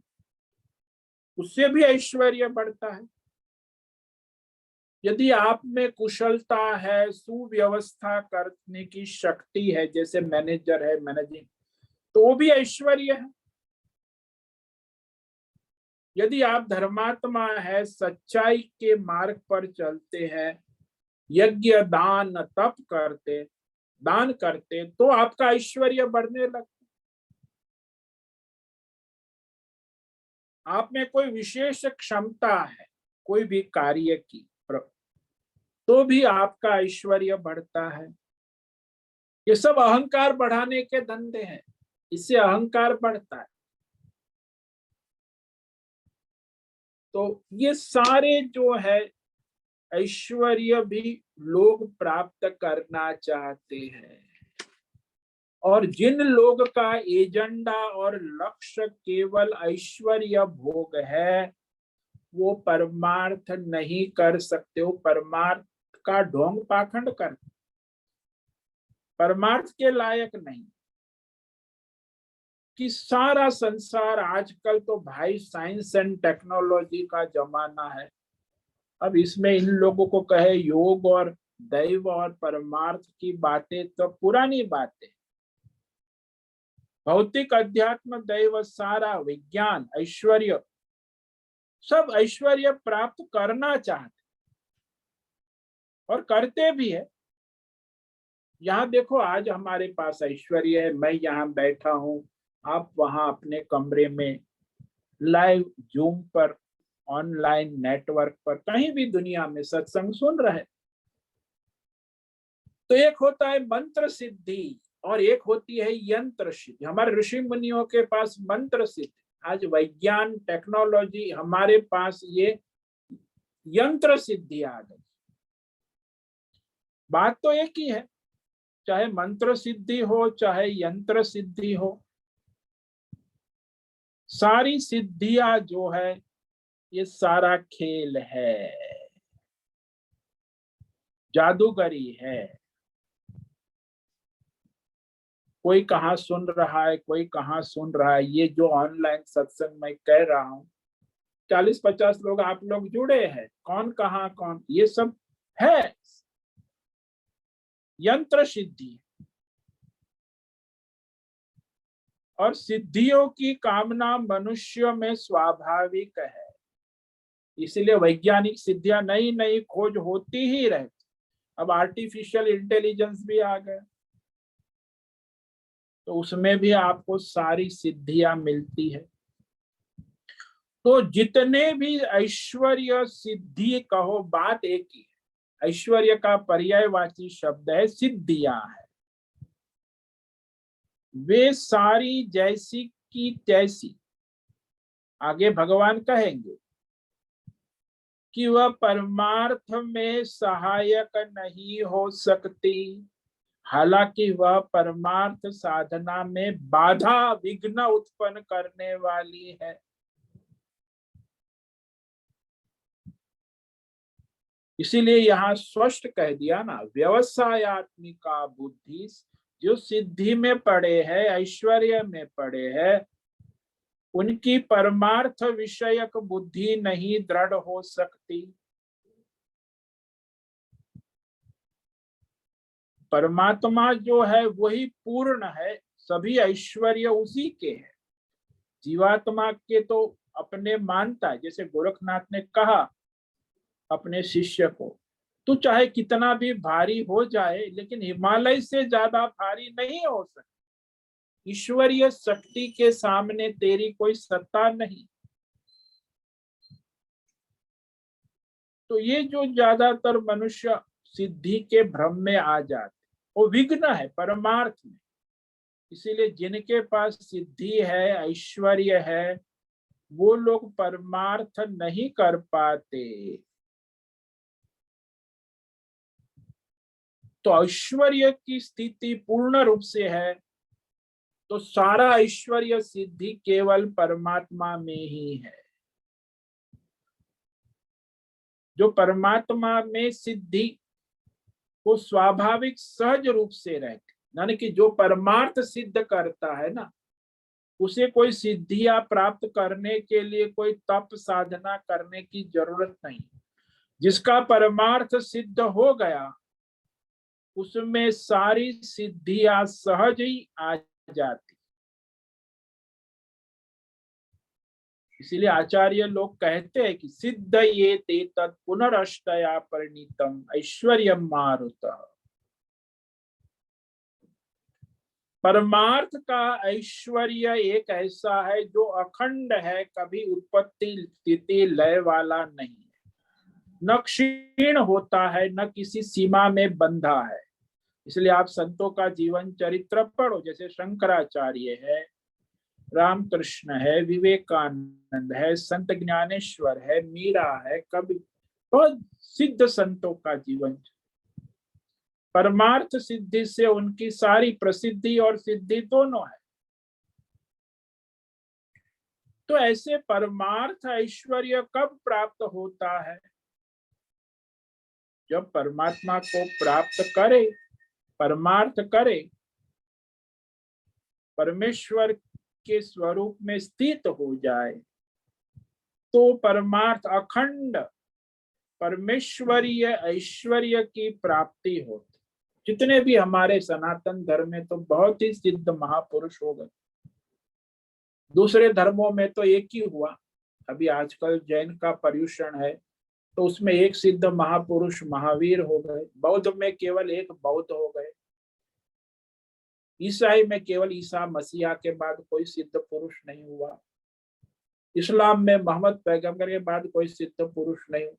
उससे भी ऐश्वर्य बढ़ता है। यदि आप में कुशलता है, सुव्यवस्था करने की शक्ति है, जैसे मैनेजर है, मैनेजिंग, तो वो भी ऐश्वर्य है। यदि आप धर्मात्मा है, सच्चाई के मार्ग पर चलते हैं, यज्ञ दान तप करते, दान करते, तो आपका ऐश्वर्य बढ़ने लगता। आप में कोई विशेष क्षमता है कोई भी कार्य की, तो भी आपका ऐश्वर्य बढ़ता है। ये सब अहंकार बढ़ाने के धंधे हैं, इससे अहंकार बढ़ता है। तो ये सारे जो है ऐश्वर्य भी लोग प्राप्त करना चाहते हैं, और जिन लोग का एजेंडा और लक्ष्य केवल ऐश्वर्य भोग है, वो परमार्थ नहीं कर सकते, वो परमार्थ का ढोंग पाखंड कर, परमार्थ के लायक नहीं। कि सारा संसार आजकल तो भाई साइंस एंड टेक्नोलॉजी का जमाना है, अब इसमें इन लोगों को कहे योग और दैव और परमार्थ की बातें तो पुरानी बातें। भौतिक अध्यात्म दैव सारा विज्ञान ऐश्वर्य, सब ऐश्वर्य प्राप्त करना चाहते और करते भी है। यहाँ देखो, आज हमारे पास ऐश्वर्य है, मैं यहाँ बैठा हूँ, आप वहां अपने कमरे में लाइव जूम पर, ऑनलाइन नेटवर्क पर, कहीं भी दुनिया में सत्संग सुन रहे। तो एक होता है मंत्र सिद्धि और एक होती है यंत्र सिद्धि। हमारे ऋषि मुनियों के पास मंत्र सिद्धि, आज विज्ञान टेक्नोलॉजी, हमारे पास ये यंत्र सिद्धि आ गई। बात तो एक ही है, चाहे मंत्र सिद्धि हो चाहे यंत्र सिद्धि हो, सारी सिद्धियां जो है ये सारा खेल है, जादूगरी है। कोई कहाँ सुन रहा है, कोई कहाँ सुन रहा है। ये जो ऑनलाइन सत्संग मैं कह रहा हूँ, 40-50 लोग आप लोग जुड़े हैं, कौन कहाँ कौन, ये सब है यंत्र सिद्धि। और सिद्धियों की कामना मनुष्य में स्वाभाविक है, इसलिए वैज्ञानिक सिद्धियां नई नई खोज होती ही रहती। अब आर्टिफिशियल इंटेलिजेंस भी आ गया, तो उसमें भी आपको सारी सिद्धियां मिलती है। तो जितने भी ऐश्वर्य सिद्धि कहो, बात एक ही है। ऐश्वर्य का पर्यायवाची शब्द है सिद्धियां है। वे सारी जैसी की तैसी, आगे भगवान कहेंगे कि वह परमार्थ में सहायक नहीं हो सकती, हालांकि वह परमार्थ साधना में बाधा विघ्न उत्पन्न करने वाली है। इसीलिए यहाँ स्पष्ट कह दिया ना, व्यवसायत्मिका बुद्धि, जो सिद्धि में पड़े हैं, ऐश्वर्य में पड़े हैं, उनकी परमार्थ विषयक बुद्धि नहीं दृढ़ हो सकती। परमात्मा जो है वही पूर्ण है, सभी ऐश्वर्य उसी के हैं। जीवात्मा के तो अपने मानता है, जैसे गोरखनाथ ने कहा अपने शिष्य को, तू चाहे कितना भी भारी हो जाए लेकिन हिमालय से ज्यादा भारी नहीं हो सकता। ईश्वरीय शक्ति के सामने तेरी कोई सत्ता नहीं। तो ये जो ज्यादातर मनुष्य सिद्धि के भ्रम में आ जाते, वो विघ्न है परमार्थ में। इसीलिए जिनके पास सिद्धि है, ऐश्वर्य है, वो लोग परमार्थ नहीं कर पाते। तो ऐश्वर्य की स्थिति पूर्ण रूप से है, तो सारा ऐश्वर्य सिद्धि केवल परमात्मा में ही है। जो परमात्मा में सिद्धि वो स्वाभाविक सहज रूप से रहते, यानी कि जो परमार्थ सिद्ध करता है ना, उसे कोई सिद्धियां प्राप्त करने के लिए कोई तप साधना करने की जरूरत नहीं। जिसका परमार्थ सिद्ध हो गया, उसमें सारी सिद्धियां सहज ही आ जाती। इसीलिए आचार्य लोग कहते हैं कि सिद्ध ये ते तत् पुनरष्टया परिणीतम ऐश्वर्यम मारुतः। परमार्थ का ऐश्वर्य एक ऐसा है जो अखंड है, कभी उत्पत्ति स्थिति लय वाला नहीं है, न क्षीण होता है, न किसी सीमा में बंधा है। इसलिए आप संतों का जीवन चरित्र पढ़ो, जैसे शंकराचार्य है, रामकृष्ण है, विवेकानंद है, संत ज्ञानेश्वर है, मीरा है, कबीर, बहुत सिद्ध संतों का जीवन। परमार्थ सिद्धि से उनकी सारी प्रसिद्धि और सिद्धि दोनों है। तो ऐसे परमार्थ ऐश्वर्य कब प्राप्त होता है? जब परमात्मा को प्राप्त करे, परमार्थ करे, परमेश्वर के स्वरूप में स्थित हो जाए, तो परमार्थ अखंड परमेश्वरीय ऐश्वर्य की प्राप्ति होती। जितने भी हमारे सनातन धर्म में तो बहुत ही सिद्ध महापुरुष हो गए, दूसरे धर्मों में तो एक ही हुआ। अभी आजकल जैन का पर्युषण है, तो उसमें एक सिद्ध महापुरुष महावीर हो गए, बौद्ध में केवल एक बौद्ध हो गए, ईसाई में केवल ईसा मसीहा के बाद कोई सिद्ध पुरुष नहीं हुआ, इस्लाम में मोहम्मद पैगंबर के बाद कोई सिद्ध पुरुष नहीं हुआ।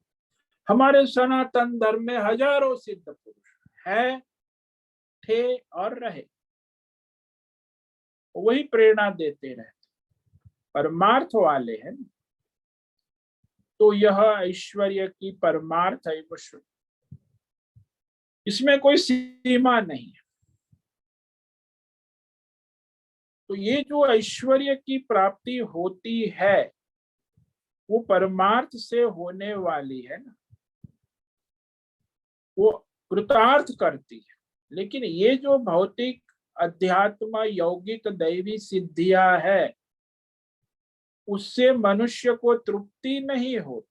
हमारे सनातन धर्म में हजारों सिद्ध पुरुष है, थे और रहे, वही प्रेरणा देते रहे, परमार्थ वाले हैं। तो यह ऐश्वर्य की परमार्थ है, इसमें कोई सीमा नहीं है। तो ये जो ऐश्वर्य की प्राप्ति होती है, वो परमार्थ से होने वाली है ना, वो कृतार्थ करती है। लेकिन ये जो भौतिक अध्यात्म यौगिक दैवी सिद्धियां है, उससे मनुष्य को तृप्ति नहीं होती।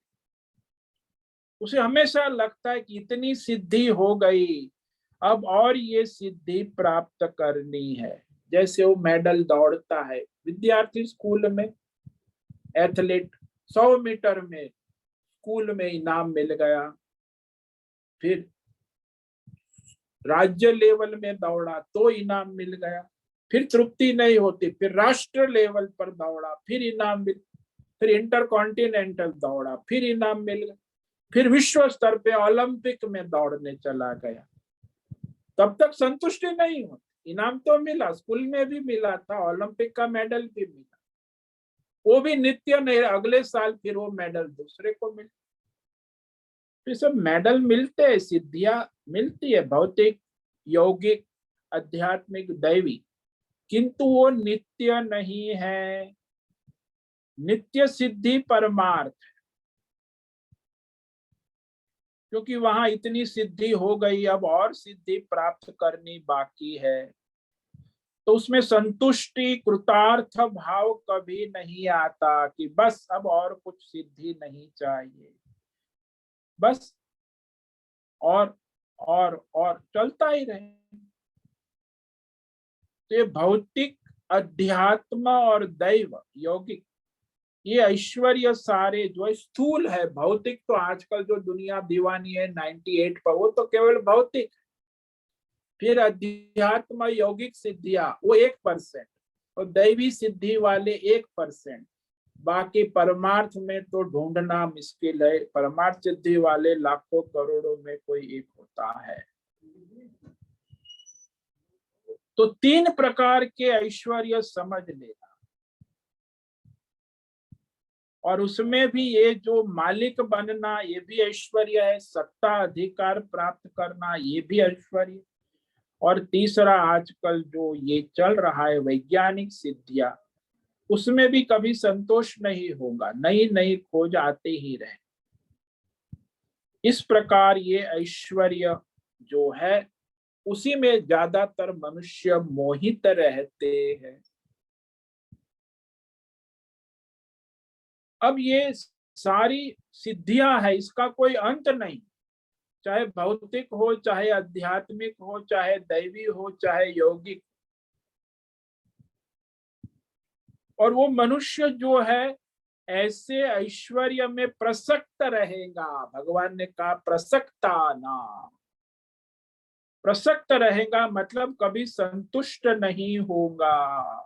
उसे हमेशा लगता है कि इतनी सिद्धि हो गई, अब और ये सिद्धि प्राप्त करनी है। जैसे वो मेडल दौड़ता है, विद्यार्थी स्कूल में एथलीट 100 मीटर में स्कूल में इनाम मिल गया, फिर राज्य लेवल में दौड़ा तो इनाम मिल गया, फिर तृप्ति नहीं होती, फिर राष्ट्र लेवल पर दौड़ा, फिर इनाम मिल, फिर इंटर कॉन्टिनेंटल दौड़ा, फिर इनाम मिल गया, फिर विश्व स्तर पे ओलंपिक में दौड़ने चला गया, तब तक संतुष्टि नहीं होती। इनाम तो मिला, स्कूल में भी मिला था, ओलंपिक का मेडल भी मिला, वो भी नित्य नहीं, अगले साल फिर वो मेडल दूसरे को मिला। तो सब मेडल मिलते हैं, सिद्धियां मिलती है भौतिक यौगिक आध्यात्मिक दैवी, किंतु वो नित्य नहीं है। नित्य सिद्धि परमार्थ, क्योंकि वहां इतनी सिद्धि हो गई, अब और सिद्धि प्राप्त करनी बाकी है, तो उसमें संतुष्टि कृतार्थ भाव कभी नहीं आता कि बस अब और कुछ सिद्धि नहीं चाहिए, बस और चलता ही रहे। तो ये भौतिक अध्यात्म और दैव यौगिक ये ऐश्वर्य सारे जो स्थूल है, भौतिक तो आजकल जो दुनिया दीवानी है 98 पर, वो तो केवल भौतिक। फिर अध्यात्म यौगिक सिद्धियां वो 1%, और दैवी सिद्धि वाले 1%। बाकी परमार्थ में तो ढूंढना मुश्किल है। परमार्थ सिद्धि वाले लाखों करोड़ों में कोई एक होता है। तो 3 प्रकार के ऐश्वर्य समझ लेना, और उसमें भी ये जो मालिक बनना ये भी ऐश्वर्य है, सत्ता अधिकार प्राप्त करना ये भी ऐश्वर्य, और तीसरा आजकल जो ये चल रहा है वैज्ञानिक सिद्धियां, उसमें भी कभी संतोष नहीं होगा, नई नई खोज आते ही रहे। इस प्रकार ये ऐश्वर्य जो है उसी में ज्यादातर मनुष्य मोहित रहते हैं। अब ये सारी सिद्धियां है, इसका कोई अंत नहीं, चाहे भौतिक हो, चाहे आध्यात्मिक हो, चाहे दैवी हो, चाहे यौगिक। और वो मनुष्य जो है ऐसे ऐश्वर्य में प्रसक्त रहेगा। भगवान ने कहा प्रसक्ता नाम, प्रसक्त रहेगा मतलब कभी संतुष्ट नहीं होगा।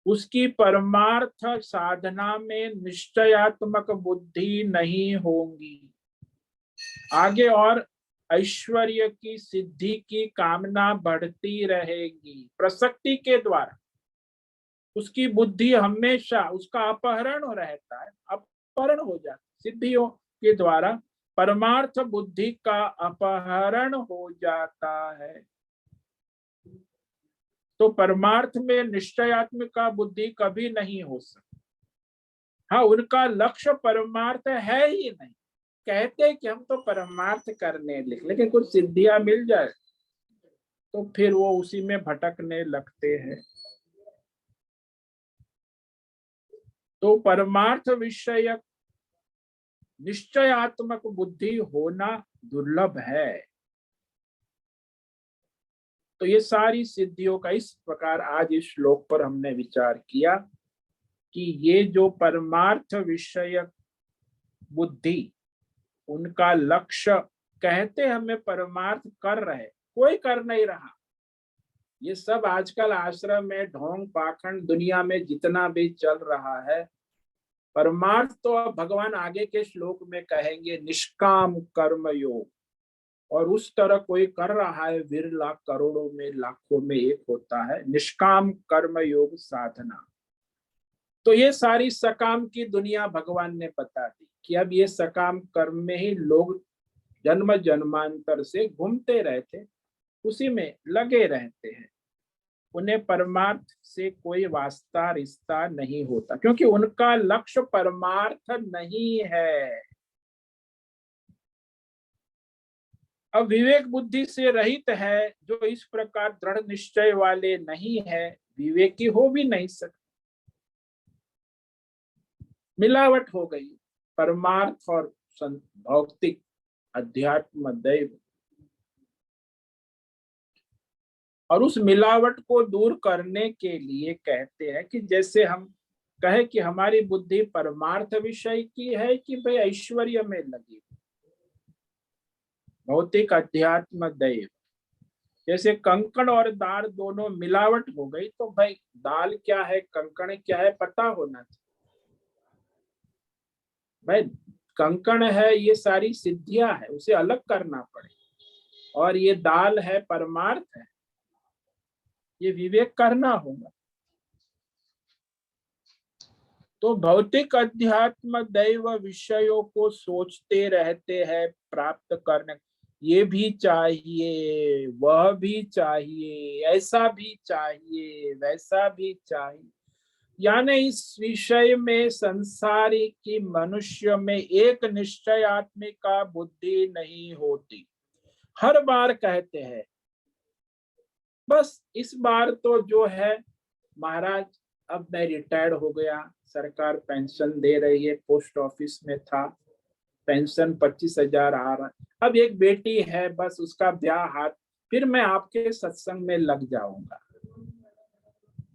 उसकी परमार्थ साधना में निश्चयात्मक बुद्धि नहीं होगी। आगे और ऐश्वर्य की सिद्धि की कामना बढ़ती रहेगी। प्रसक्ति के द्वारा उसकी बुद्धि हमेशा, उसका अपहरण रहता है, अपहरण हो जाता है। सिद्धियों के द्वारा परमार्थ बुद्धि का अपहरण हो जाता है। तो परमार्थ में निश्चयात्मिक बुद्धि कभी नहीं हो सकती। हाँ, उनका लक्ष्य परमार्थ है ही नहीं। कहते कि हम तो परमार्थ करने लिखे, लेकिन कुछ सिद्धियां मिल जाए तो फिर वो उसी में भटकने लगते हैं। तो परमार्थ विषयक निश्चयात्मक बुद्धि होना दुर्लभ है। तो ये सारी सिद्धियों का इस प्रकार आज इस श्लोक पर हमने विचार किया कि ये जो परमार्थ विषयक बुद्धि, उनका लक्ष्य, कहते हमें परमार्थ कर रहे, कोई कर नहीं रहा। ये सब आजकल आश्रम में ढोंग पाखंड दुनिया में जितना भी चल रहा है, परमार्थ तो अब भगवान आगे के श्लोक में कहेंगे निष्काम कर्म योग, और उस तरह कोई कर रहा है विरला, करोड़ों में लाखों में एक होता है निष्काम कर्म योग साधना। तो ये सारी सकाम की दुनिया भगवान ने बता दी कि अब ये सकाम कर्म में ही लोग जन्म जन्मांतर से घूमते रहते, उसी में लगे रहते हैं। उन्हें परमार्थ से कोई वास्ता रिश्ता नहीं होता, क्योंकि उनका लक्ष्य परमार्थ नहीं है। अब विवेक बुद्धि से रहित है जो इस प्रकार दृढ़ निश्चय वाले नहीं है, विवेकी हो भी नहीं सकते। मिलावट हो गई परमार्थ और भौतिक, अध्यात्म, दैव। और उस मिलावट को दूर करने के लिए कहते हैं कि जैसे हम कहे कि हमारी बुद्धि परमार्थ विषय की है कि भाई ऐश्वर्य में लगी, भौतिक, अध्यात्म, दैव। जैसे कंकड़ और दाल दोनों मिलावट हो गई तो भाई दाल क्या है कंकड़ क्या है पता होना चाहिए। भाई कंकड़ है ये सारी सिद्धियां है, उसे अलग करना पड़े, और ये दाल है परमार्थ है, ये विवेक करना होगा। तो भौतिक, अध्यात्म, दैव विषयों को सोचते रहते हैं प्राप्त करने, ये भी चाहिए, वह भी चाहिए, ऐसा भी चाहिए, वैसा भी चाहिए। यानी इस विषय में संसारी की मनुष्य में एक निश्चयात्मिका बुद्धि नहीं होती। हर बार कहते हैं, बस इस बार तो जो है महाराज अब मैं रिटायर्ड हो गया, सरकार पेंशन दे रही है, पोस्ट ऑफिस में था, पेंशन 25,000 आ रहा है, अब एक बेटी है, बस उसका ब्याह हाथ, फिर मैं आपके सत्संग में लग जाऊंगा।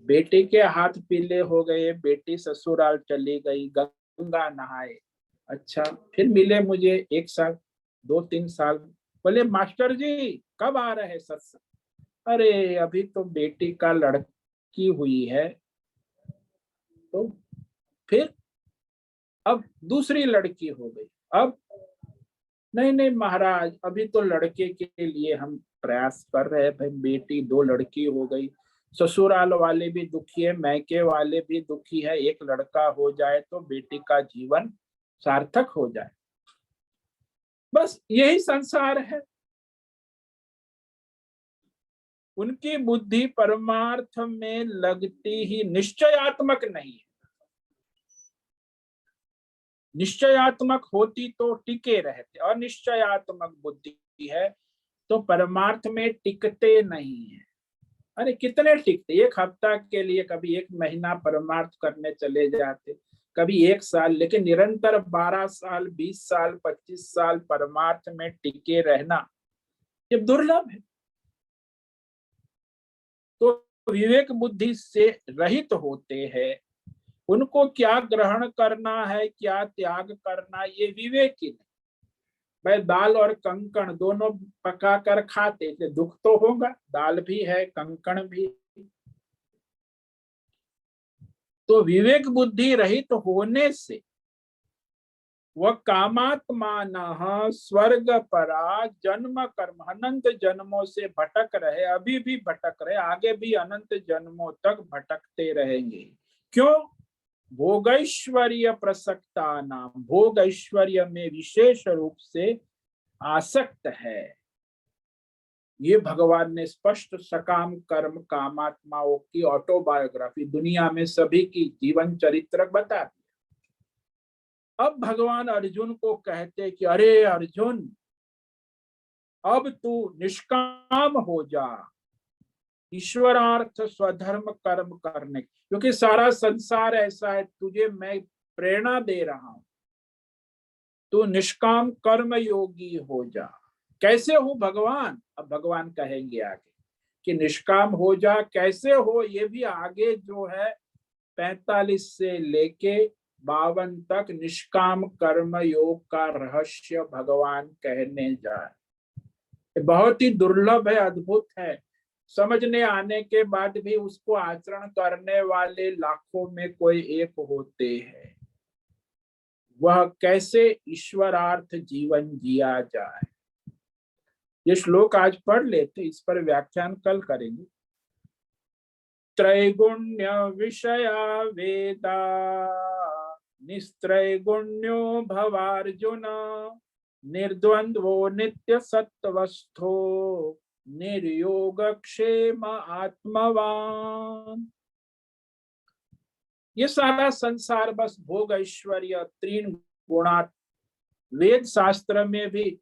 बेटी के हाथ पीले हो गए, बेटी ससुराल चली गई, गंगा नहाए, अच्छा फिर मिले मुझे 1 साल 2-3 साल, बोले मास्टर जी कब आ रहे हैं सत्संग? अरे अभी तो बेटी का लड़की हुई है, तो फिर अब दूसरी लड़की हो गई। अब नहीं नहीं महाराज, अभी तो लड़के के लिए हम प्रयास कर रहे हैं भाई, बेटी 2 लड़की हो गई, ससुराल वाले भी दुखी है, मैके वाले भी दुखी है, एक लड़का हो जाए तो बेटी का जीवन सार्थक हो जाए। बस यही संसार है। उनकी बुद्धि परमार्थ में लगती ही निश्चयात्मक नहीं है। निश्चयात्मक होती तो टिके रहते, और निश्चयात्मक बुद्धि है तो परमार्थ में टिकते नहीं है। अरे कितने टिकते, 1 हफ्ता के लिए, कभी 1 महीना परमार्थ करने चले जाते, कभी 1 साल, लेकिन निरंतर 12 साल, 20 साल, 25 साल परमार्थ में टिके रहना ये दुर्लभ है। तो विवेक बुद्धि से रहित होते हैं, उनको क्या ग्रहण करना है, क्या त्याग करना, ये विवेक ही नहीं। भाई दाल और कंकण दोनों पका कर खाते थे, दुख तो होगा, दाल भी है कंकण भी। तो विवेक बुद्धि रहित होने से वह कामात्मान स्वर्ग परा जन्म कर्म, अनंत जन्मों से भटक रहे, अभी भी भटक रहे, आगे भी अनंत जन्मों तक भटकते रहेंगे। क्यों? भोगैश्वर्य प्रसक्ता नाम, भोग ऐश्वर्य में विशेष रूप से आसक्त है। ये भगवान ने स्पष्ट सकाम कर्म कामात्माओं की ऑटोबायोग्राफी, दुनिया में सभी की जीवन चरित्र बता दिया। अब भगवान अर्जुन को कहते कि अरे अर्जुन, अब तू निष्काम हो जा, ईश्वरार्थ स्वधर्म कर्म करने, क्योंकि सारा संसार ऐसा है, तुझे मैं प्रेरणा दे रहा हूं, तू निष्काम कर्म योगी हो जा। कैसे हो भगवान? अब भगवान कहेंगे आगे कि निष्काम हो जा, कैसे हो ये भी आगे जो है 45 से लेके 52 तक निष्काम कर्म योग का रहस्य भगवान कहने जाए। बहुत ही दुर्लभ है, अद्भुत है, समझने आने के बाद भी उसको आचरण करने वाले लाखों में कोई एक होते हैं। वह कैसे ईश्वरार्थ जीवन जिया जाए, ये श्लोक आज पढ़ लेते, इस पर व्याख्यान कल करेंगे। त्रैगुण्य विषया वेदा निस्त्रैगुण्यो भवार्जुन, निर्द्वंद्वो नित्य सत्वस्थो निर्योग क्षेम आत्मवान। ये सारा संसार बस भोग ऐश्वर्य 3 गुणात्, वेद शास्त्र में भी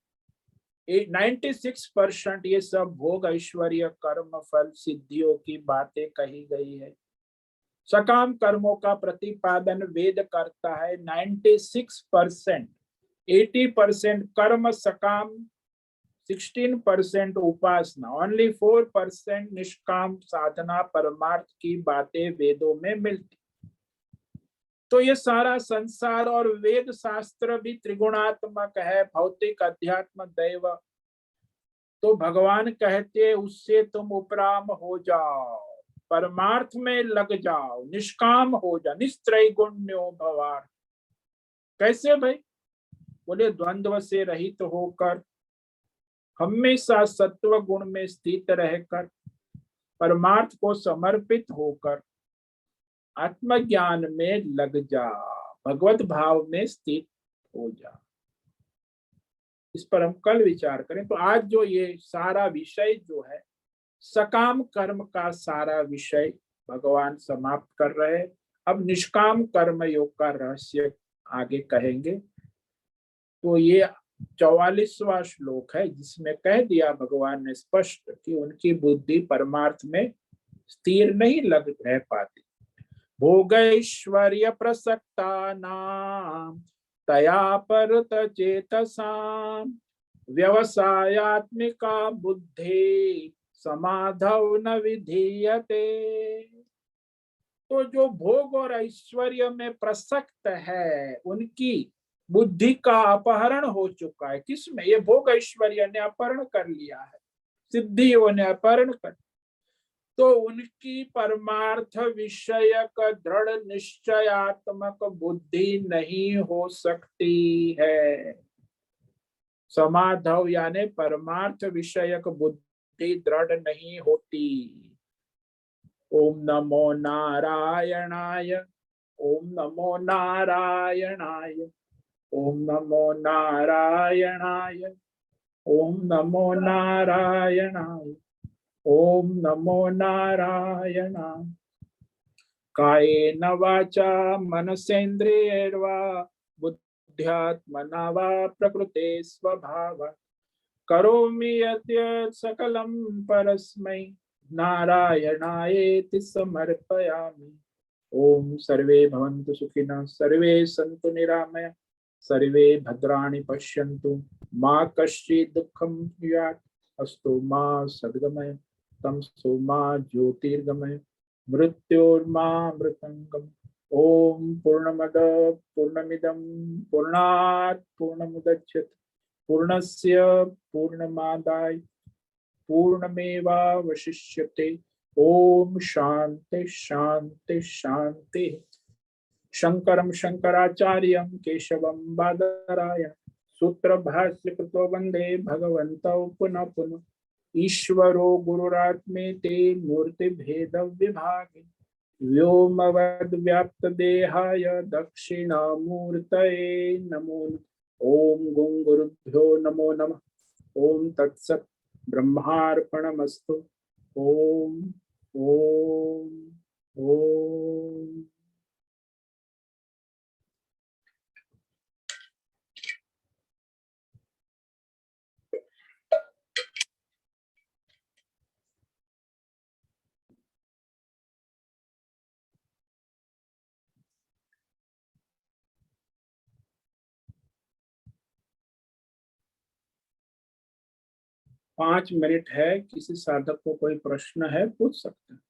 96% ये सब भोग ऐश्वर्य कर्म फल सिद्धियों की बातें कही गई है। सकाम कर्मों का प्रतिपादन वेद करता है 96%, 80% कर्म सकाम, 16% उपासना, ओनली 4% निष्काम साधना परमार्थ की बातें वेदों में मिलती। तो ये सारा संसार और वेद शास्त्र भी त्रिगुणात्मक है, भौतिक अध्यात्म दैव। तो भगवान कहते उससे तुम उपराम हो जाओ, परमार्थ में लग जाओ, निष्काम हो जा, निस्त्रैगुण्यो भवार। कैसे भाई? बोले द्वंद्व से रहित होकर, हमेशा सत्व गुण में स्थित रहकर, परमार्थ को समर्पित होकर आत्मज्ञान में लग जा, भगवत भाव में स्थित हो जा। इस पर हम कल विचार करें। तो आज जो ये सारा विषय जो है सकाम कर्म का सारा विषय भगवान समाप्त कर रहे हैं। अब निष्काम कर्म योग का रहस्य आगे कहेंगे। तो ये 44वां श्लोक है, जिसमें कह दिया भगवान ने स्पष्ट कि उनकी बुद्धि परमार्थ में स्थिर नहीं लग रह पाती। भोगैश्वर्य प्रसक्ता नाम तया परत चेतसाम व्यवसायात्मिका बुद्धि समाधौ न विधीयते। तो जो भोग और ऐश्वर्य में प्रसक्त है, उनकी बुद्धि का अपहरण हो चुका है। किसमें? ये भोग ऐश्वर्य ने अपहरण कर लिया है, सिद्धियों ने अपहरण कर। तो उनकी परमार्थ विषयक दृढ़ निश्चयात्मक बुद्धि नहीं हो सकती है। समाधव यानी परमार्थ विषयक बुद्धि दृढ़ नहीं होती। ओम नमो नारायणाय, ओम नमो नारायणाय, ओम नमो नारायणाय, ओम नमो नारायणाय, ओम नमो नारायणाय। कायेन वाचा मनसेन्द्रियैर्वा बुद्ध्यात्मना वा प्रकृते स्वभावात् करोमि यद्यत् सकलं परस्मै नारायणायेति समर्पयामि। ओम सर्वे भवन्तु सुखिनः, सर्वे सन्तु निरामया, सर्वे भद्राणि पश्यन्तु, मा कश्चित् दुःखं स्यात्, अस्तु मा सद्गमय, तमसो मा ज्योतिर्गमय, मृत्योर्मामृतंगम्। ओम पूर्णमद पूर्णमिदं पूर्णात् पूर्णमुदच्यते पूर्णस्य पूर्णमादाय पूर्णमेवावशिष्यते। ओम शांति शांति शांति। शंकरं शंकराचार्यं केशवं बादरायणं सूत्र भाष्य कृतो वंदे भगवन्तौ पुनः पुनः। ईश्वरो गुरुरात्मेति मूर्ति भेद विभागे व्योमवद् व्याप्त देहाय दक्षिणामूर्तये नमो। ओम गुं गुरुभ्यो नमो नमः। ओम तत्सत् ब्रह्मार्पणमस्तु। ओम ओम ओम। पाँच मिनट है, किसी साधक को कोई प्रश्न है पूछ सकते हैं।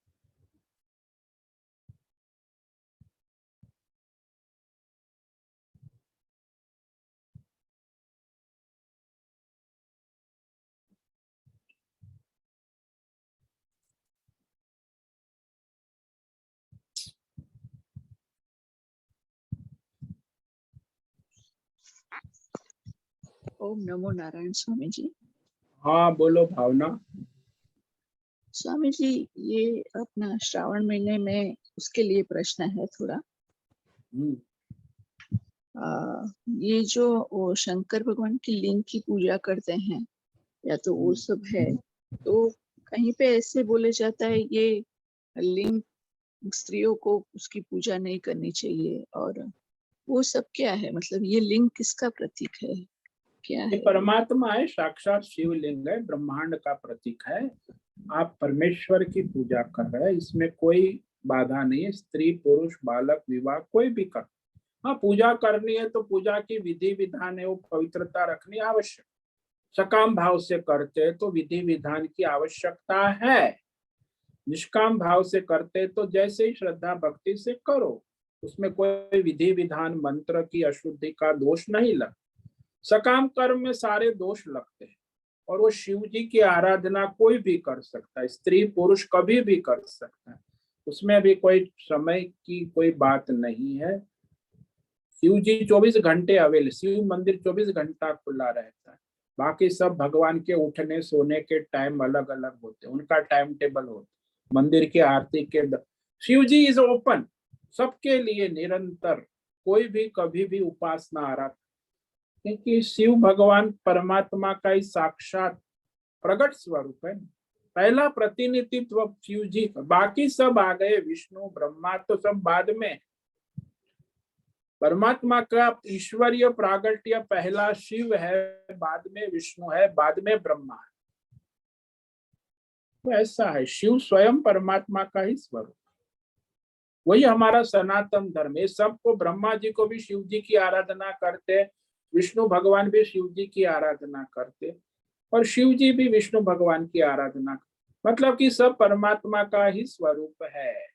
ओम नमो नारायण स्वामी जी। हाँ बोलो भावना। स्वामी जी, ये अपना श्रावण महीने में उसके लिए प्रश्न है थोड़ा। ये जो वो शंकर भगवान की लिंग की पूजा करते हैं या तो वो सब है, तो कहीं पे ऐसे बोले जाता है ये लिंग स्त्रियों को उसकी पूजा नहीं करनी चाहिए, और वो सब क्या है? मतलब ये लिंग किसका प्रतीक है, क्या ये है? परमात्मा है, साक्षात शिवलिंग है, ब्रह्मांड का प्रतीक है। आप परमेश्वर की पूजा कर रहे हैं, इसमें कोई बाधा नहीं है। स्त्री पुरुष बालक विवाह कोई भी कर, हाँ पूजा करनी है तो पूजा की विधि विधान है, वो पवित्रता रखनी आवश्यक। सकाम भाव से करते तो विधि विधान की आवश्यकता है, निष्काम भाव से करते तो जैसे ही श्रद्धा भक्ति से करो, उसमें कोई विधि विधान मंत्र की अशुद्धि का दोष नहीं लगता। सकाम कर्म में सारे दोष लगते हैं, और वो शिव जी की आराधना कोई भी कर सकता है, स्त्री पुरुष कभी भी कर सकता है, उसमें भी कोई समय की कोई बात नहीं है। शिव जी 24 घंटे अवेलेबल, शिव मंदिर 24 घंटा खुला रहता है। बाकी सब भगवान के उठने सोने के टाइम अलग अलग होते हैं, उनका टाइम टेबल होता है। मंदिर की आरती के शिव जी इज ओपन सबके लिए निरंतर, कोई भी कभी भी उपासना आराधना, क्योंकि शिव भगवान परमात्मा का ही साक्षात प्रगट स्वरूप है। पहला प्रतिनिधित्व शिव जी का, बाकी सब आ गए, विष्णु ब्रह्मा तो सब बाद में। परमात्मा का ईश्वरीय प्रागट्य पहला शिव है, बाद में विष्णु है, बाद में ब्रह्मा है। तो ऐसा है, शिव स्वयं परमात्मा का ही स्वरूप, वही हमारा सनातन धर्म है। सबको, ब्रह्मा जी को भी शिव जी की आराधना करते, विष्णु भगवान भी शिव जी की आराधना करते, और शिव जी भी विष्णु भगवान की आराधना, मतलब कि सब परमात्मा का ही स्वरूप है।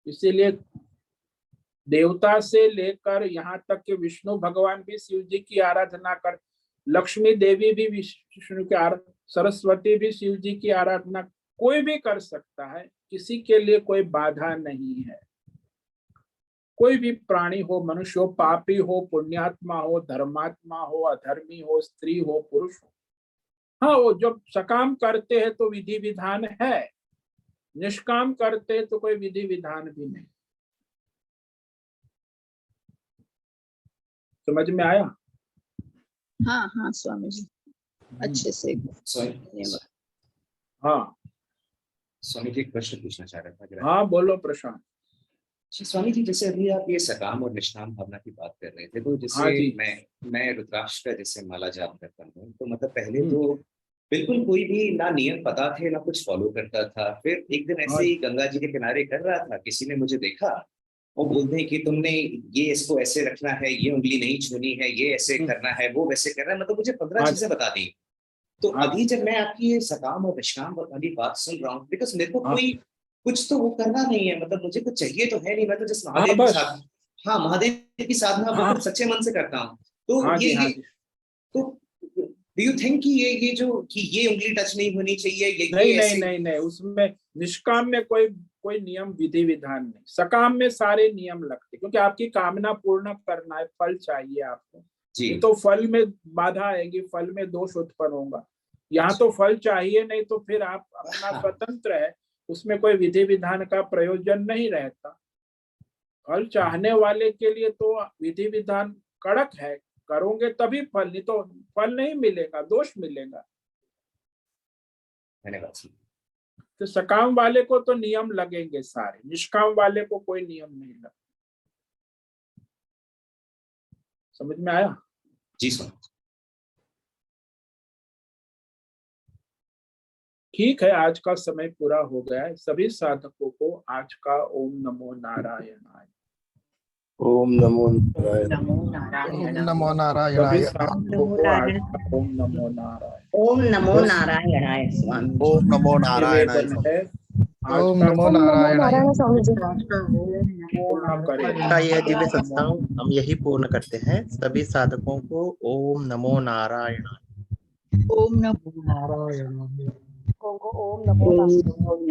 इसीलिए देवता से लेकर यहाँ तक कि विष्णु भगवान भी शिव जी की आराधना कर, लक्ष्मी देवी भी विष्णु की आराधना, सरस्वती भी शिव जी की आराधना, कोई भी कर सकता है, किसी के लिए कोई बाधा नहीं है। कोई भी प्राणी हो, मनुष्य हो, पापी हो, पुण्यात्मा हो, धर्मात्मा हो, अधर्मी हो, स्त्री हो, पुरुष हो, हाँ वो जब सकाम करते हैं तो विधि विधान है, निष्काम करते हैं तो कोई विधि विधान भी नहीं। समझ में आया? हाँ हाँ स्वामी जी, अच्छे से स्वामी धन्यवाद। हाँ स्वामी जी एक प्रश्न पूछना चाह रहा था अगर हाँ बोलो प्रशांत। स्वामी जी, जैसे अभी आप ये सकाम और निष्काम भावना की बात कर रहे थे, तो हाँ जैसे जी। मैं रुद्राक्ष का जैसे माला जाप करता हूँ, तो मतलब पहले तो बिल्कुल कोई भी ना नियम पता थे ना कुछ फॉलो करता था। फिर एक दिन ऐसे ही गंगा जी के किनारे कर रहा था, किसी ने मुझे देखा, वो बोलते हैं कि तुमने ये इसको ऐसे रखना है, ये उंगली नहीं छूनी है, ये ऐसे करना है, वो वैसे करना है, मतलब मुझे 15 चीजें बता दी। तो अभी जब मैं आपकी ये सकाम और निष्काम वाली बात सुन रहा हूँ, बिकॉज मेरे को कोई कुछ तो वो करना नहीं है, मतलब मुझे कुछ चाहिए तो है नहीं, मैं तो जिस महादेव की साधना, हाँ महादेव की साधना बिल्कुल सच्चे मन से करता हूँ। तो ये तो डू यू थिंक कि ये जो कि ये उंगली टच नहीं होनी चाहिए, ये नहीं ऐसे... नहीं नहीं नहीं, उसमें निष्काम में कोई नियम विधि विधान नहीं, सकाम में सारे नियम लगते, क्योंकि आपकी कामना पूर्ण करना है, फल चाहिए आपको जी। तो फल में बाधा आएगी, फल में दोष उत्पन्न होगा। यहाँ तो फल चाहिए नहीं, तो फिर आप अपना स्वतंत्र है, उसमें कोई विधि विधान का प्रयोजन नहीं रहता। फल चाहने वाले के लिए तो विधि विधान कड़क है, करोगे तभी फल, नहीं तो फल नहीं मिलेगा, दोष मिलेगा। धन्यवाद। तो सकाम वाले को तो नियम लगेंगे सारे, निष्काम वाले को कोई नियम नहीं लगता। समझ में आया? जी सर। ठीक है, आज का समय पूरा हो गया है। सभी साधकों को आज का ओम नमो नारायणाय, ओम नमो नारायण, ओम नमो नारायणाय, सभी साधकों को आज का ओम नमो नारायण, ओम नमो नारायणाय स्वामी जी। ओम नमो नारायणाय, निवेदन है आज ओम का नमो नारायणाय। स्वामी जी। पूर्ण करें। का यह दिव्य सत्संग हम यही पूर्ण करते हैं। सभी साधकों को ओम नमो नारायण। ओम नमो नारायण। ओम नमो नारायण।